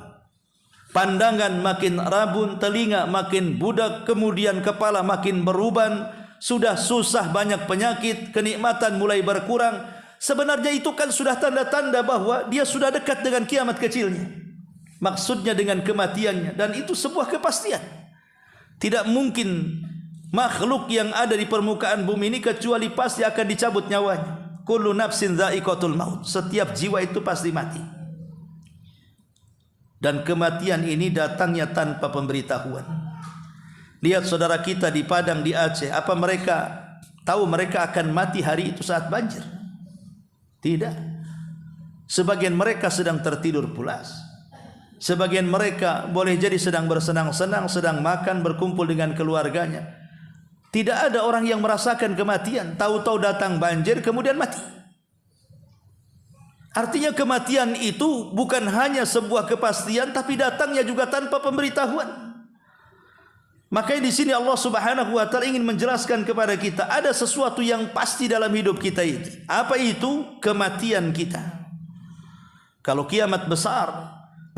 Speaker 2: pandangan makin rabun, telinga makin budak, kemudian kepala makin beruban, sudah susah, banyak penyakit, kenikmatan mulai berkurang. Sebenarnya itu kan sudah tanda-tanda bahwa dia sudah dekat dengan kiamat kecilnya. Maksudnya dengan kematiannya, dan itu sebuah kepastian. Tidak mungkin makhluk yang ada di permukaan bumi ini kecuali pasti akan dicabut nyawanya. Kullu nafsin dha'iqatul maut. Setiap jiwa itu pasti mati. Dan kematian ini datangnya tanpa pemberitahuan. Lihat saudara kita di Padang, di Aceh, apa mereka tahu mereka akan mati hari itu saat banjir? Tidak. Sebagian mereka sedang tertidur pulas. Sebagian mereka boleh jadi sedang bersenang-senang, sedang makan, berkumpul dengan keluarganya. Tidak ada orang yang merasakan kematian. Tahu-tahu datang banjir kemudian mati. Artinya kematian itu bukan hanya sebuah kepastian, tapi datangnya juga tanpa pemberitahuan. Makanya di sini Allah Subhanahu wa taala ingin menjelaskan kepada kita ada sesuatu yang pasti dalam hidup kita ini. Apa itu? Kematian kita. Kalau kiamat besar,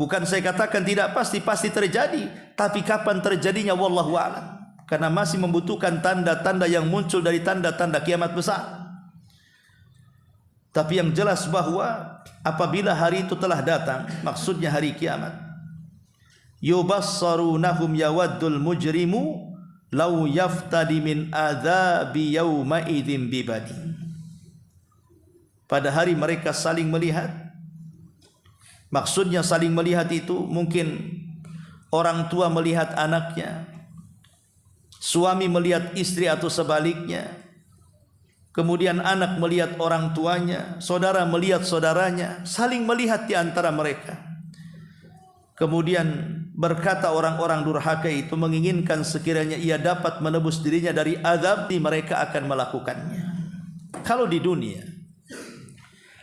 Speaker 2: bukan saya katakan tidak pasti, pasti terjadi, tapi kapan terjadinya wallahu a'lam. Karena masih membutuhkan tanda-tanda yang muncul dari tanda-tanda kiamat besar. Tapi yang jelas bahwa apabila hari itu telah datang, maksudnya hari kiamat, yubassarunahum yawaddul mujrimu law yaftadi min adzabi yauma idzin bibadi. Pada hari mereka saling melihat. Maksudnya saling melihat itu mungkin orang tua melihat anaknya, suami melihat istri atau sebaliknya, kemudian anak melihat orang tuanya, saudara melihat saudaranya, saling melihat di antara mereka. Kemudian berkata orang-orang durhaka itu menginginkan sekiranya ia dapat menebus dirinya dari azab, mereka akan melakukannya. Kalau di dunia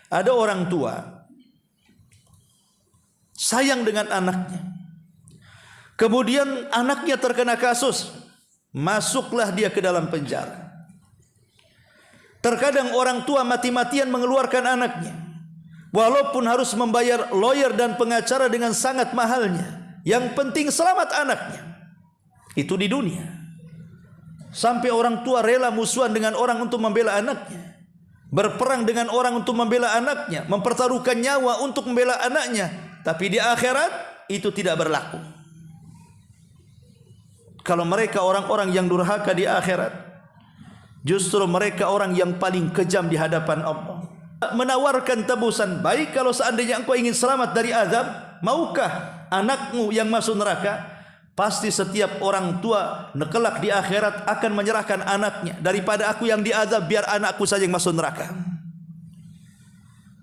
Speaker 2: ada orang tua sayang dengan anaknya, kemudian anaknya terkena kasus, masuklah dia ke dalam penjara. Terkadang orang tua mati-matian mengeluarkan anaknya, walaupun harus membayar lawyer dan pengacara dengan sangat mahalnya. Yang penting selamat anaknya. Itu di dunia. Sampai orang tua rela musuhan dengan orang untuk membela anaknya, berperang dengan orang untuk membela anaknya, mempertaruhkan nyawa untuk membela anaknya. Tapi di akhirat itu tidak berlaku. Kalau mereka orang-orang yang durhaka di akhirat, justru mereka orang yang paling kejam di hadapan Allah. Menawarkan tebusan, baik kalau seandainya engkau ingin selamat dari azab, maukah anakmu yang masuk neraka? Pasti setiap orang tua kelak di akhirat akan menyerahkan anaknya. Daripada aku yang diazab, biar anakku saja yang masuk neraka.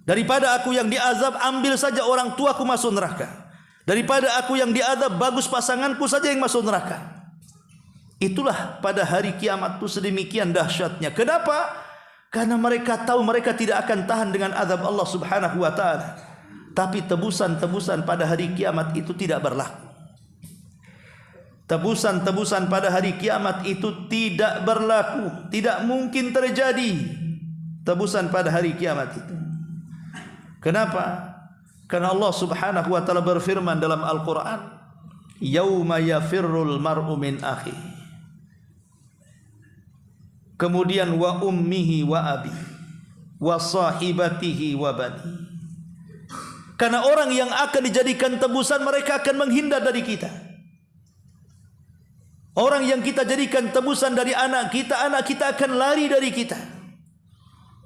Speaker 2: Daripada aku yang diazab, ambil saja orang tuaku masuk neraka. Daripada aku yang diazab, bagus pasanganku saja yang masuk neraka. Itulah pada hari kiamat itu sedemikian dahsyatnya. Kenapa? Karena mereka tahu mereka tidak akan tahan dengan azab Allah Subhanahu wa taala. Tapi tebusan-tebusan pada hari kiamat itu tidak berlaku. Tebusan-tebusan pada hari kiamat itu tidak berlaku, tidak mungkin terjadi tebusan pada hari kiamat itu. Kenapa? Karena Allah Subhanahu wa taala berfirman dalam Al-Qur'an, "Yauma yafirrul mar'u min akhi." Kemudian wa ummihi wa abi wa sahibatihi wa bani. Karena orang yang akan dijadikan tebusan, mereka akan menghindar dari kita. Orang yang kita jadikan tebusan dari anak kita akan lari dari kita.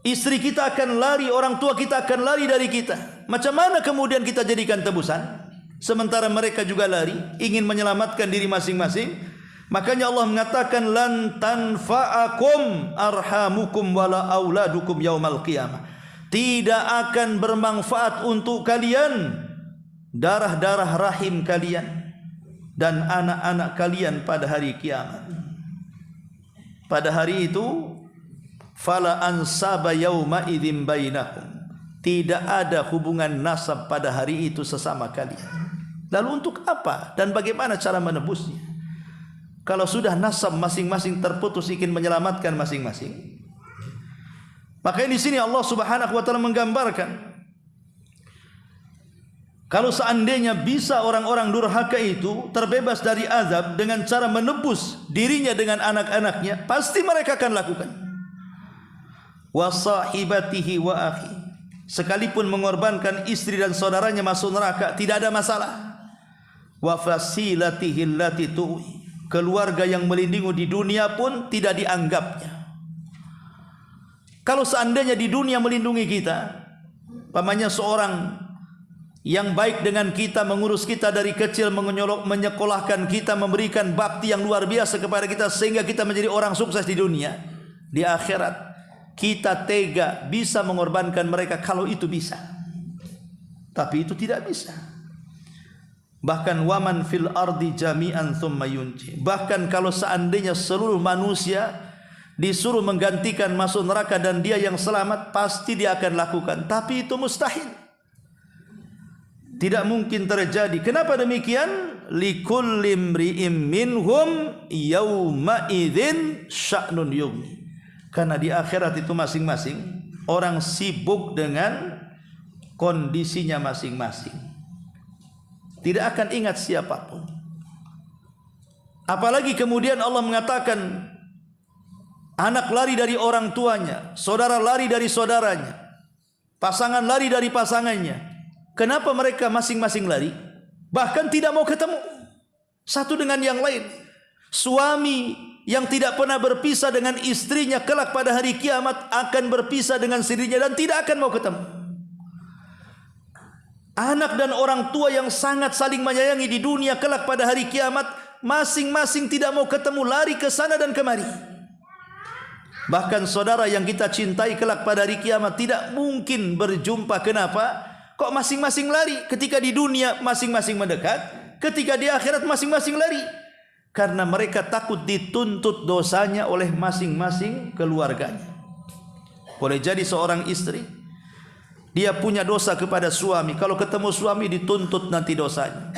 Speaker 2: Istri kita akan lari, orang tua kita akan lari dari kita. Macam mana kemudian kita jadikan tebusan? Sementara mereka juga lari, ingin menyelamatkan diri masing-masing. Makanya Allah mengatakan, lan tanfa'akum arhamukum wala auladukum yaumal qiyamah. Tidak akan bermanfaat untuk kalian darah-darah rahim kalian dan anak-anak kalian pada hari kiamat. Pada hari itu, fala ansaba yauma idzin bainakum. Tidak ada hubungan nasab pada hari itu sesama kalian. Lalu untuk apa dan bagaimana cara menebusnya? Kalau sudah nasab masing-masing terputus, ingin menyelamatkan masing-masing. Makanya di sini Allah Subhanahu wa taala menggambarkan Kalau seandainya bisa orang-orang durhaka itu terbebas dari azab dengan cara menebus dirinya dengan anak-anaknya, pasti mereka akan lakukan. Wa sahibatihi wa akhi, sekalipun mengorbankan istri dan saudaranya masuk neraka tidak ada masalah. Wa fasilatihi allati tu'i, keluarga yang melindungi di dunia pun tidak dianggapnya. Kalau seandainya di dunia melindungi kita, pamannya seorang yang baik dengan kita, mengurus kita dari kecil, menyekolahkan kita, memberikan bakti yang luar biasa kepada kita sehingga kita menjadi orang sukses di dunia, di akhirat kita tega bisa mengorbankan mereka kalau itu bisa. Tapi itu tidak bisa. Bahkan waman fil ardi jami'an thumma yunji, bahkan kalau seandainya seluruh manusia disuruh menggantikan masuk neraka dan dia yang selamat, pasti dia akan lakukan. Tapi itu mustahil, tidak mungkin terjadi. Kenapa demikian? Likulli imri'in minhum yawma idzin sya'nun yughni, karena di akhirat itu masing-masing orang sibuk dengan kondisinya masing-masing, tidak akan ingat siapapun. Apalagi kemudian Allah mengatakan anak lari dari orang tuanya, saudara lari dari saudaranya, pasangan lari dari pasangannya. Kenapa mereka masing-masing lari? Bahkan tidak mau ketemu satu dengan yang lain. Suami yang tidak pernah berpisah dengan istrinya kelak pada hari kiamat akan berpisah dengan istrinya dan tidak akan mau ketemu. Anak dan orang tua yang sangat saling menyayangi di dunia kelak pada hari kiamat masing-masing tidak mau ketemu, lari ke sana dan kemari. Bahkan saudara yang kita cintai kelak pada hari kiamat tidak mungkin berjumpa. Kenapa? Kok masing-masing lari? Ketika di dunia masing-masing mendekat, ketika di akhirat masing-masing lari. Karena mereka takut dituntut dosanya oleh masing-masing keluarganya. Boleh jadi seorang istri, dia punya dosa kepada suami, kalau ketemu suami dituntut nanti dosanya.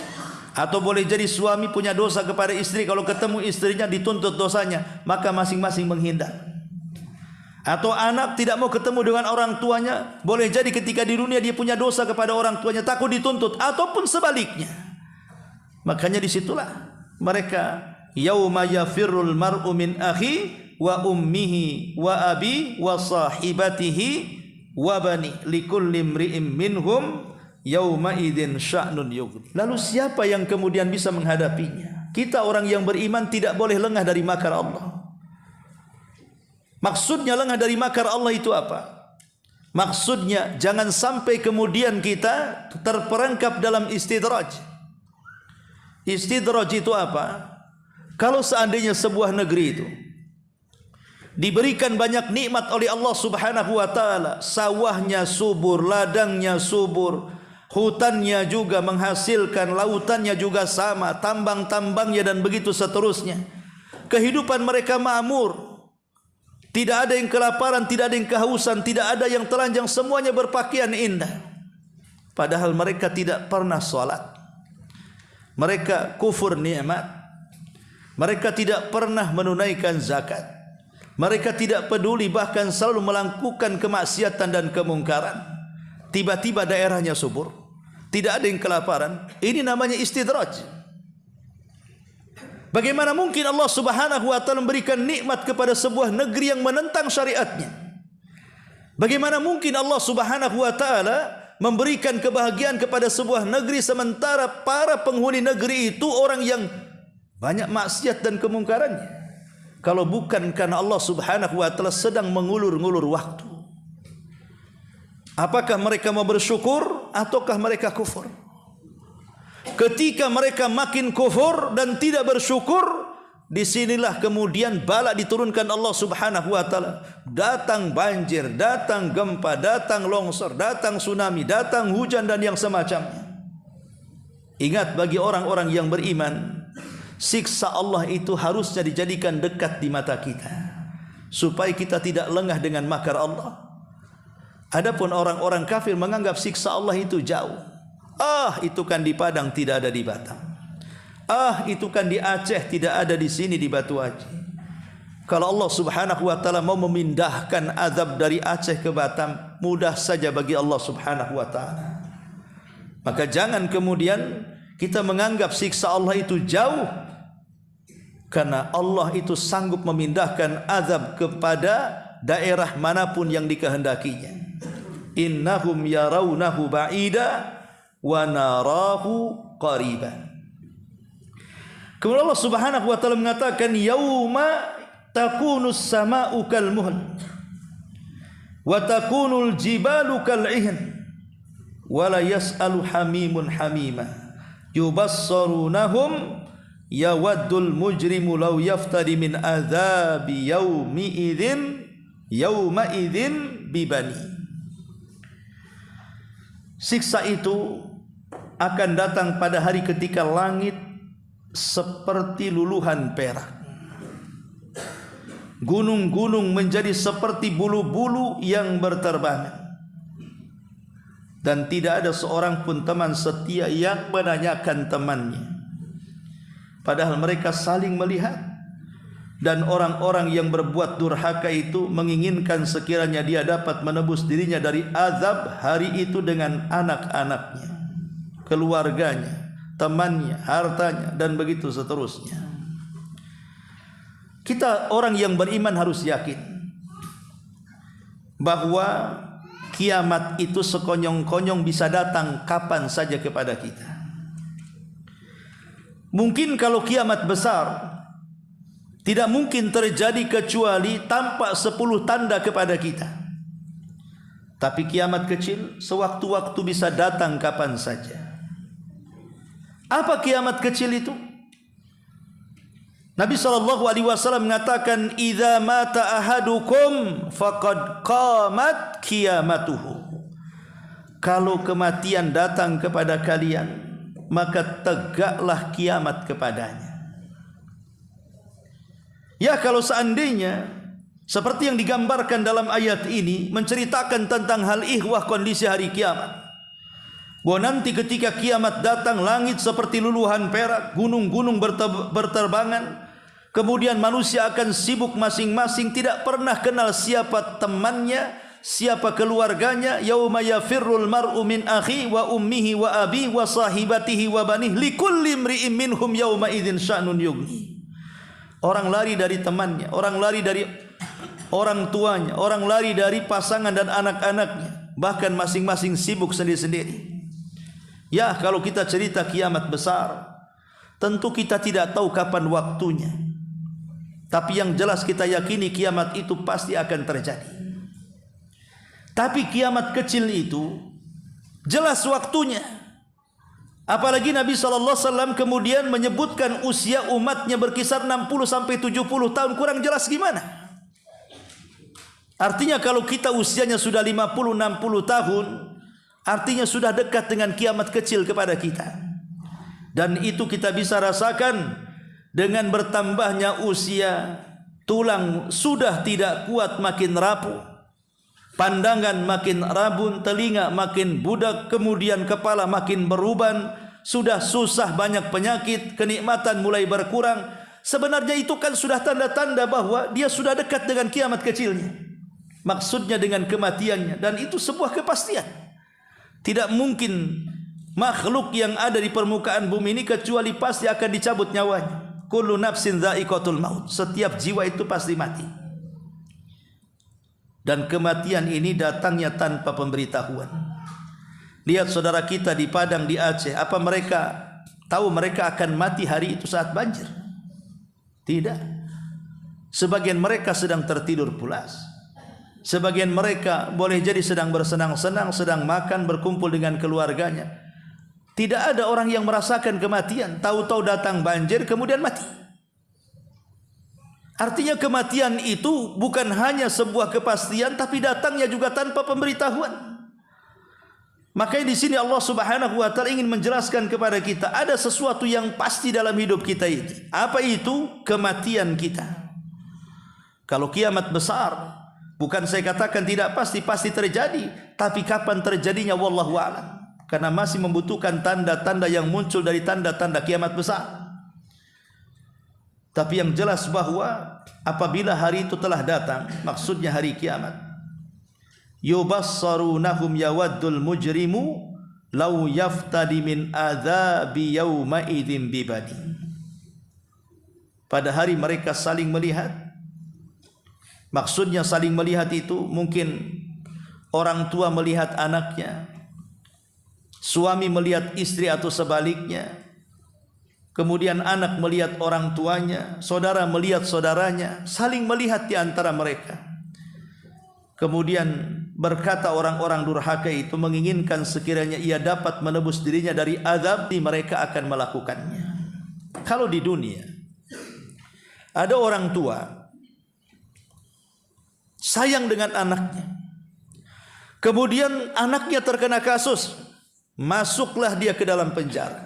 Speaker 2: Atau boleh jadi suami punya dosa kepada istri, kalau ketemu istrinya dituntut dosanya, maka masing-masing menghindar. Atau anak tidak mau ketemu dengan orang tuanya, boleh jadi ketika di dunia dia punya dosa kepada orang tuanya, takut dituntut, ataupun sebaliknya. Makanya disitulah mereka yauma yafirrul mar'u min akhi wa ummihi wa abi wa sahibatihi wa bani likulli imri'in minhum yauma idzin sya'nun yughni. Lalu siapa yang kemudian bisa menghadapinya? Kita orang yang beriman tidak boleh lengah dari makar Allah. Maksudnya lengah dari makar Allah itu apa? Maksudnya jangan sampai kemudian kita terperangkap dalam istidraj. Istidraj itu apa? Kalau seandainya sebuah negeri itu diberikan banyak nikmat oleh Allah Subhanahu wa taala, sawahnya subur, ladangnya subur, hutannya juga menghasilkan, lautannya juga sama, tambang-tambangnya dan begitu seterusnya. Kehidupan mereka makmur. Tidak ada yang kelaparan, tidak ada yang kehausan, tidak ada yang telanjang, semuanya berpakaian indah. Padahal mereka tidak pernah salat. Mereka kufur nikmat. Mereka tidak pernah menunaikan zakat. Mereka tidak peduli, bahkan selalu melakukan kemaksiatan dan kemungkaran. Tiba-tiba daerahnya subur, tidak ada yang kelaparan. Ini namanya istidraj. Bagaimana mungkin Allah Subhanahu wa taala memberikan nikmat kepada sebuah negeri yang menentang syariatnya? Bagaimana mungkin Allah Subhanahu wa taala memberikan kebahagiaan kepada sebuah negeri sementara para penghuni negeri itu orang yang banyak maksiat dan kemungkarannya? Kalau bukan karena Allah Subhanahu wa taala sedang mengulur-ngulur waktu. Apakah mereka mau bersyukur ataukah mereka kufur? Ketika mereka makin kufur dan tidak bersyukur, disinilah kemudian bala diturunkan Allah Subhanahu wa taala. Datang banjir, datang gempa, datang longsor, datang tsunami, datang hujan dan yang semacamnya. Ingat, bagi orang-orang yang beriman, siksa Allah itu harusnya dijadikan dekat di mata kita, supaya kita tidak lengah dengan makar Allah. Adapun orang-orang kafir menganggap siksa Allah itu jauh. Itu kan di Padang, tidak ada di Batam. Itu kan di Aceh, tidak ada di sini di Batu Haji. Kalau Allah Subhanahu wa taala mau memindahkan azab dari Aceh ke Batam, mudah saja bagi Allah Subhanahu wa taala. Maka jangan kemudian kita menganggap siksa Allah itu jauh, karena Allah itu sanggup memindahkan azab kepada daerah manapun yang dikehendakinya. Innahum yarawnahu ba'ida wa narahu qariba. Kemudian Allah Subhanahu wa taala mengatakan yauma takunus sama'u kal muhl wa takunul jibalu kal ihn wa la yas'alu hamimun hamima yubassarunahum yawaddul mujrimu law yaftadi min adzabi yauma idzin bibani. Siksa itu akan datang pada hari ketika langit seperti luluhan perak, gunung-gunung menjadi seperti bulu-bulu yang berterbangan, dan tidak ada seorang pun teman setia yang menanyakan temannya, padahal mereka saling melihat. Dan orang-orang yang berbuat durhaka itu menginginkan sekiranya dia dapat menebus dirinya dari azab hari itu dengan anak-anaknya, keluarganya, temannya, hartanya, dan begitu seterusnya. Kita orang yang beriman harus yakin bahwa kiamat itu sekonyong-konyong bisa datang kapan saja kepada kita. Mungkin kalau kiamat besar tidak mungkin terjadi kecuali tampak 10 tanda kepada kita. Tapi kiamat kecil sewaktu-waktu bisa datang kapan saja. Apa kiamat kecil itu? Nabi SAW mengatakan, "Idza mata ahadukum faqad qamat qiyamatuhu." Kalau kematian datang kepada kalian, maka tegaklah kiamat kepadanya. Ya, kalau seandainya seperti yang digambarkan dalam ayat ini menceritakan tentang hal ihwah kondisi hari kiamat, bahwa nanti ketika kiamat datang langit seperti luluhan perak, gunung-gunung berterbangan, kemudian manusia akan sibuk masing-masing, tidak pernah kenal siapa temannya, siapa keluarganya. Yauma yafirrul mar'u min akhi wa ummihi wa abi wa sahibatihi wa banih likulli imri'in minhum yauma idzin sya'nun yughni. Orang lari dari temannya, orang lari dari orang tuanya, orang lari dari pasangan dan anak-anaknya, bahkan masing-masing sibuk sendiri-sendiri. Ya, kalau kita cerita kiamat besar, tentu kita tidak tahu kapan waktunya. Tapi yang jelas kita yakini kiamat itu pasti akan terjadi. Tapi kiamat kecil itu jelas waktunya. Apalagi Nabi SAW kemudian menyebutkan usia umatnya berkisar 60 sampai 70 tahun, kurang jelas gimana? Artinya kalau kita usianya sudah 50-60 tahun, artinya sudah dekat dengan kiamat kecil kepada kita. Dan itu kita bisa rasakan dengan bertambahnya usia, tulang sudah tidak kuat makin rapuh, pandangan makin rabun, telinga makin budak, kemudian kepala makin beruban, sudah susah, banyak penyakit, kenikmatan mulai berkurang. Sebenarnya itu kan sudah tanda-tanda bahwa dia sudah dekat dengan kiamat kecilnya, maksudnya dengan kematiannya. Dan itu sebuah kepastian. Tidak mungkin makhluk yang ada di permukaan bumi ini kecuali pasti akan dicabut nyawanya. Kullu nafsin dha'iqatul maut. Setiap jiwa itu pasti mati. Dan kematian ini datangnya tanpa pemberitahuan. Lihat saudara kita di Padang, di Aceh, apa mereka tahu mereka akan mati hari itu saat banjir? Tidak. Sebagian mereka sedang tertidur pulas. Sebagian mereka boleh jadi sedang bersenang-senang, sedang makan, berkumpul dengan keluarganya. Tidak ada orang yang merasakan kematian. Tahu-tahu datang banjir kemudian mati. Artinya kematian itu bukan hanya sebuah kepastian, tapi datangnya juga tanpa pemberitahuan. Makanya di sini Allah Subhanahu wa taala ingin menjelaskan kepada kita ada sesuatu yang pasti dalam hidup kita ini. Apa itu? Kematian kita. Kalau kiamat besar, bukan saya katakan tidak pasti, pasti terjadi, tapi kapan terjadinya wallahu a'lam. Karena masih membutuhkan tanda-tanda yang muncul dari tanda-tanda kiamat besar. Tapi yang jelas bahwa apabila hari itu telah datang, maksudnya hari kiamat, yubassarunahum yawaddul mujrimu lau yaftadi min adzabi yauma idzin bibadi. Pada hari mereka saling melihat, maksudnya saling melihat itu mungkin orang tua melihat anaknya, suami melihat istri atau sebaliknya, kemudian anak melihat orang tuanya, saudara melihat saudaranya, saling melihat di antara mereka. Kemudian berkata orang-orang durhaka itu menginginkan sekiranya ia dapat menebus dirinya dari azab, mereka akan melakukannya. Kalau di dunia ada orang tua sayang dengan anaknya, kemudian anaknya terkena kasus, masuklah dia ke dalam penjara.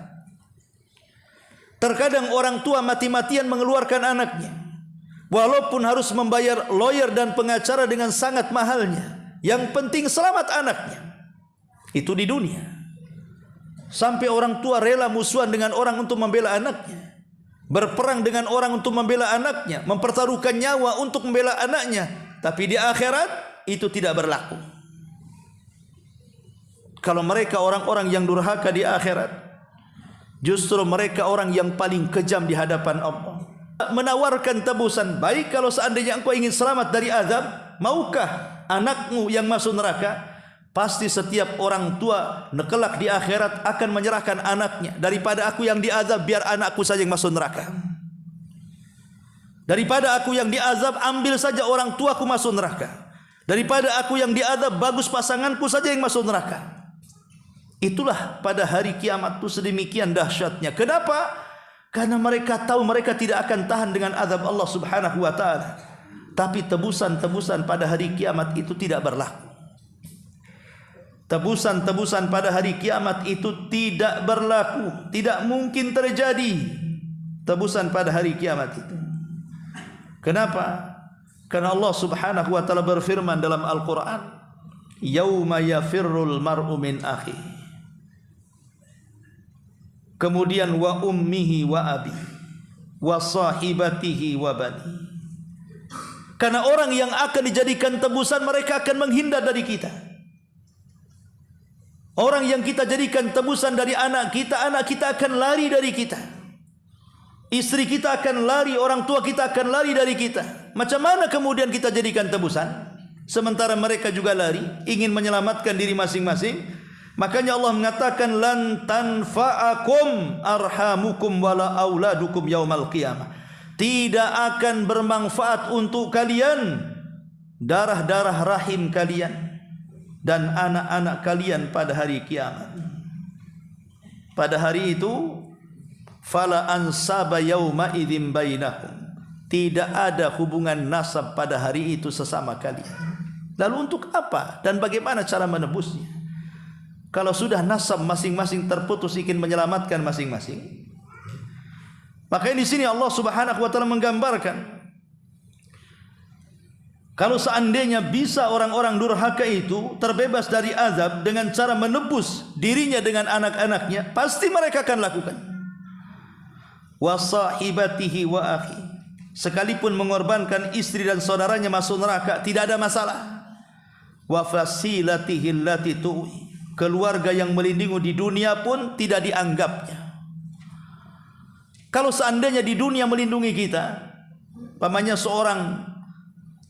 Speaker 2: Terkadang orang tua mati-matian mengeluarkan anaknya, walaupun harus membayar lawyer dan pengacara dengan sangat mahalnya. Yang penting selamat anaknya. Itu di dunia. Sampai orang tua rela musuhan dengan orang untuk membela anaknya, berperang dengan orang untuk membela anaknya, mempertaruhkan nyawa untuk membela anaknya. Tapi di akhirat itu tidak berlaku. Kalau mereka orang-orang yang durhaka di akhirat, justru mereka orang yang paling kejam di hadapan Allah. Menawarkan tebusan, baik kalau seandainya engkau ingin selamat dari azab, maukah anakmu yang masuk neraka? Pasti setiap orang tua kelak di akhirat akan menyerahkan anaknya. Daripada aku yang diazab, biar anakku saja yang masuk neraka. Daripada aku yang diazab, ambil saja orang tuaku masuk neraka. Daripada aku yang diazab, bagus pasanganku saja yang masuk neraka. Itulah pada hari kiamat itu sedemikian dahsyatnya. Kenapa? Karena mereka tahu mereka tidak akan tahan dengan azab Allah Subhanahu wa taala. Tapi tebusan-tebusan pada hari kiamat itu tidak berlaku. Tebusan-tebusan pada hari kiamat itu tidak berlaku, tidak mungkin terjadi tebusan pada hari kiamat itu. Kenapa? Karena Allah Subhanahu wa taala berfirman dalam Al-Qur'an, "Yauma yafirrul mar'u min akhihi." Kemudian wa ummihi wa abi wa sahibatihi wa bani. Karena orang yang akan dijadikan tebusan, mereka akan menghindar dari kita. Orang yang kita jadikan tebusan dari anak kita akan lari dari kita. Istri kita akan lari, orang tua kita akan lari dari kita. Macam mana kemudian kita jadikan tebusan? Sementara mereka juga lari, ingin menyelamatkan diri masing-masing. Makanya Allah mengatakan lan tanfa'akum arhamukum wala auladukum yaumal qiyamah. Tidak akan bermanfaat untuk kalian darah-darah rahim kalian dan anak-anak kalian pada hari kiamat. Pada hari itu fala ansaba yauma idzin bainakum. Tidak ada hubungan nasab pada hari itu sesama kalian. Lalu untuk apa dan bagaimana cara menebusnya? Kalau sudah nasab masing-masing terputus, ingin menyelamatkan masing-masing. Makanya di sini Allah Subhanahu wa taala menggambarkan, kalau seandainya bisa orang-orang durhaka itu terbebas dari azab dengan cara menebus dirinya dengan anak-anaknya, pasti mereka akan lakukan. Wa sahibatihi wa akhi. Sekalipun mengorbankan istri dan saudaranya masuk neraka, tidak ada masalah. Wa fasilatihi allati tu'i. Keluarga yang melindungi di dunia pun tidak dianggapnya. Kalau seandainya di dunia melindungi kita, pamannya seorang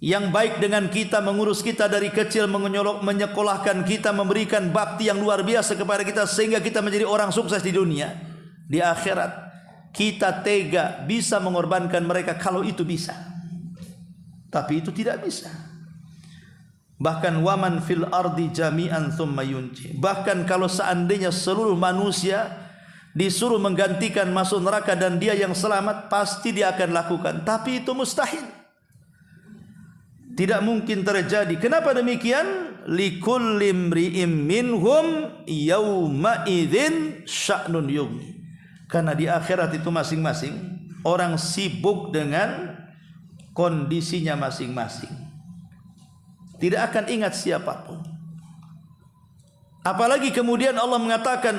Speaker 2: yang baik dengan kita, mengurus kita dari kecil, menyekolahkan kita, memberikan bakti yang luar biasa kepada kita sehingga kita menjadi orang sukses di dunia. Di akhirat kita tega bisa mengorbankan mereka kalau itu bisa. Tapi itu tidak bisa. Bahkan waman fil ardi jami'an thumma yunji. Bahkan kalau seandainya seluruh manusia disuruh menggantikan masuk neraka dan dia yang selamat, pasti dia akan lakukan. Tapi itu mustahil. Tidak mungkin terjadi. Kenapa demikian? Likulli imri'im minhum yauma idzin sya'nun yughni. Karena di akhirat itu masing-masing orang sibuk dengan kondisinya masing-masing. Tidak akan ingat siapapun. Apalagi kemudian Allah mengatakan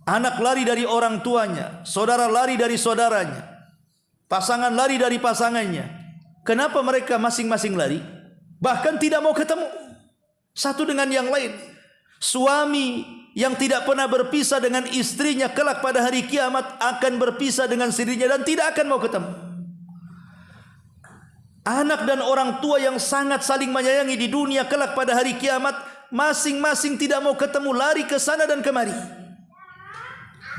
Speaker 2: anak lari dari orang tuanya, saudara lari dari saudaranya, pasangan lari dari pasangannya. Kenapa mereka masing-masing lari? Bahkan tidak mau ketemu satu dengan yang lain. Suami yang tidak pernah berpisah dengan istrinya kelak pada hari kiamat akan berpisah dengan istrinya dan tidak akan mau ketemu. Anak dan orang tua yang sangat saling menyayangi di dunia kelak pada hari kiamat masing-masing tidak mau ketemu, lari ke sana dan kemari.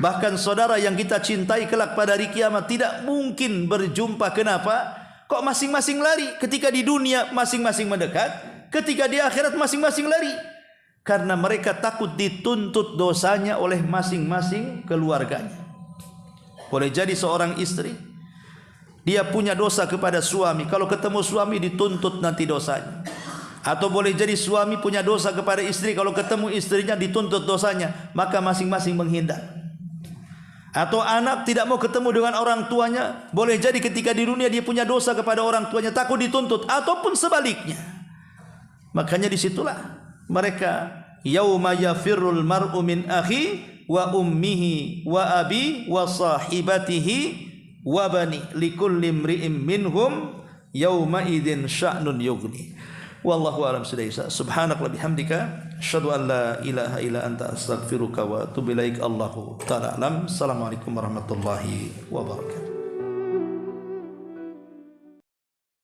Speaker 2: Bahkan saudara yang kita cintai kelak pada hari kiamat tidak mungkin berjumpa. Kenapa? Kok masing-masing lari? Ketika di dunia masing-masing mendekat, ketika di akhirat masing-masing lari. Karena mereka takut dituntut dosanya oleh masing-masing keluarganya. Boleh jadi seorang istri, dia punya dosa kepada suami. Kalau ketemu suami dituntut nanti dosanya. Atau boleh jadi suami punya dosa kepada istri. Kalau ketemu istrinya dituntut dosanya. Maka masing-masing menghindar. Atau anak tidak mau ketemu dengan orang tuanya. Boleh jadi ketika di dunia dia punya dosa kepada orang tuanya, takut dituntut. Ataupun sebaliknya. Makanya disitulah mereka, yauma yafirrul mar'u min akhi wa ummihi wa abi wa sahibatihi wa bani likulli imri'in minhum yauma idzin sya'nun yughni. Wallahu a'lam bishawab. Subhanaka bihamdika asyhadu an la ilaha illa anta astaghfiruka wa atubu ilaik. Allahu ta'ala alam. Assalamualaikum warahmatullahi wabarakatuh.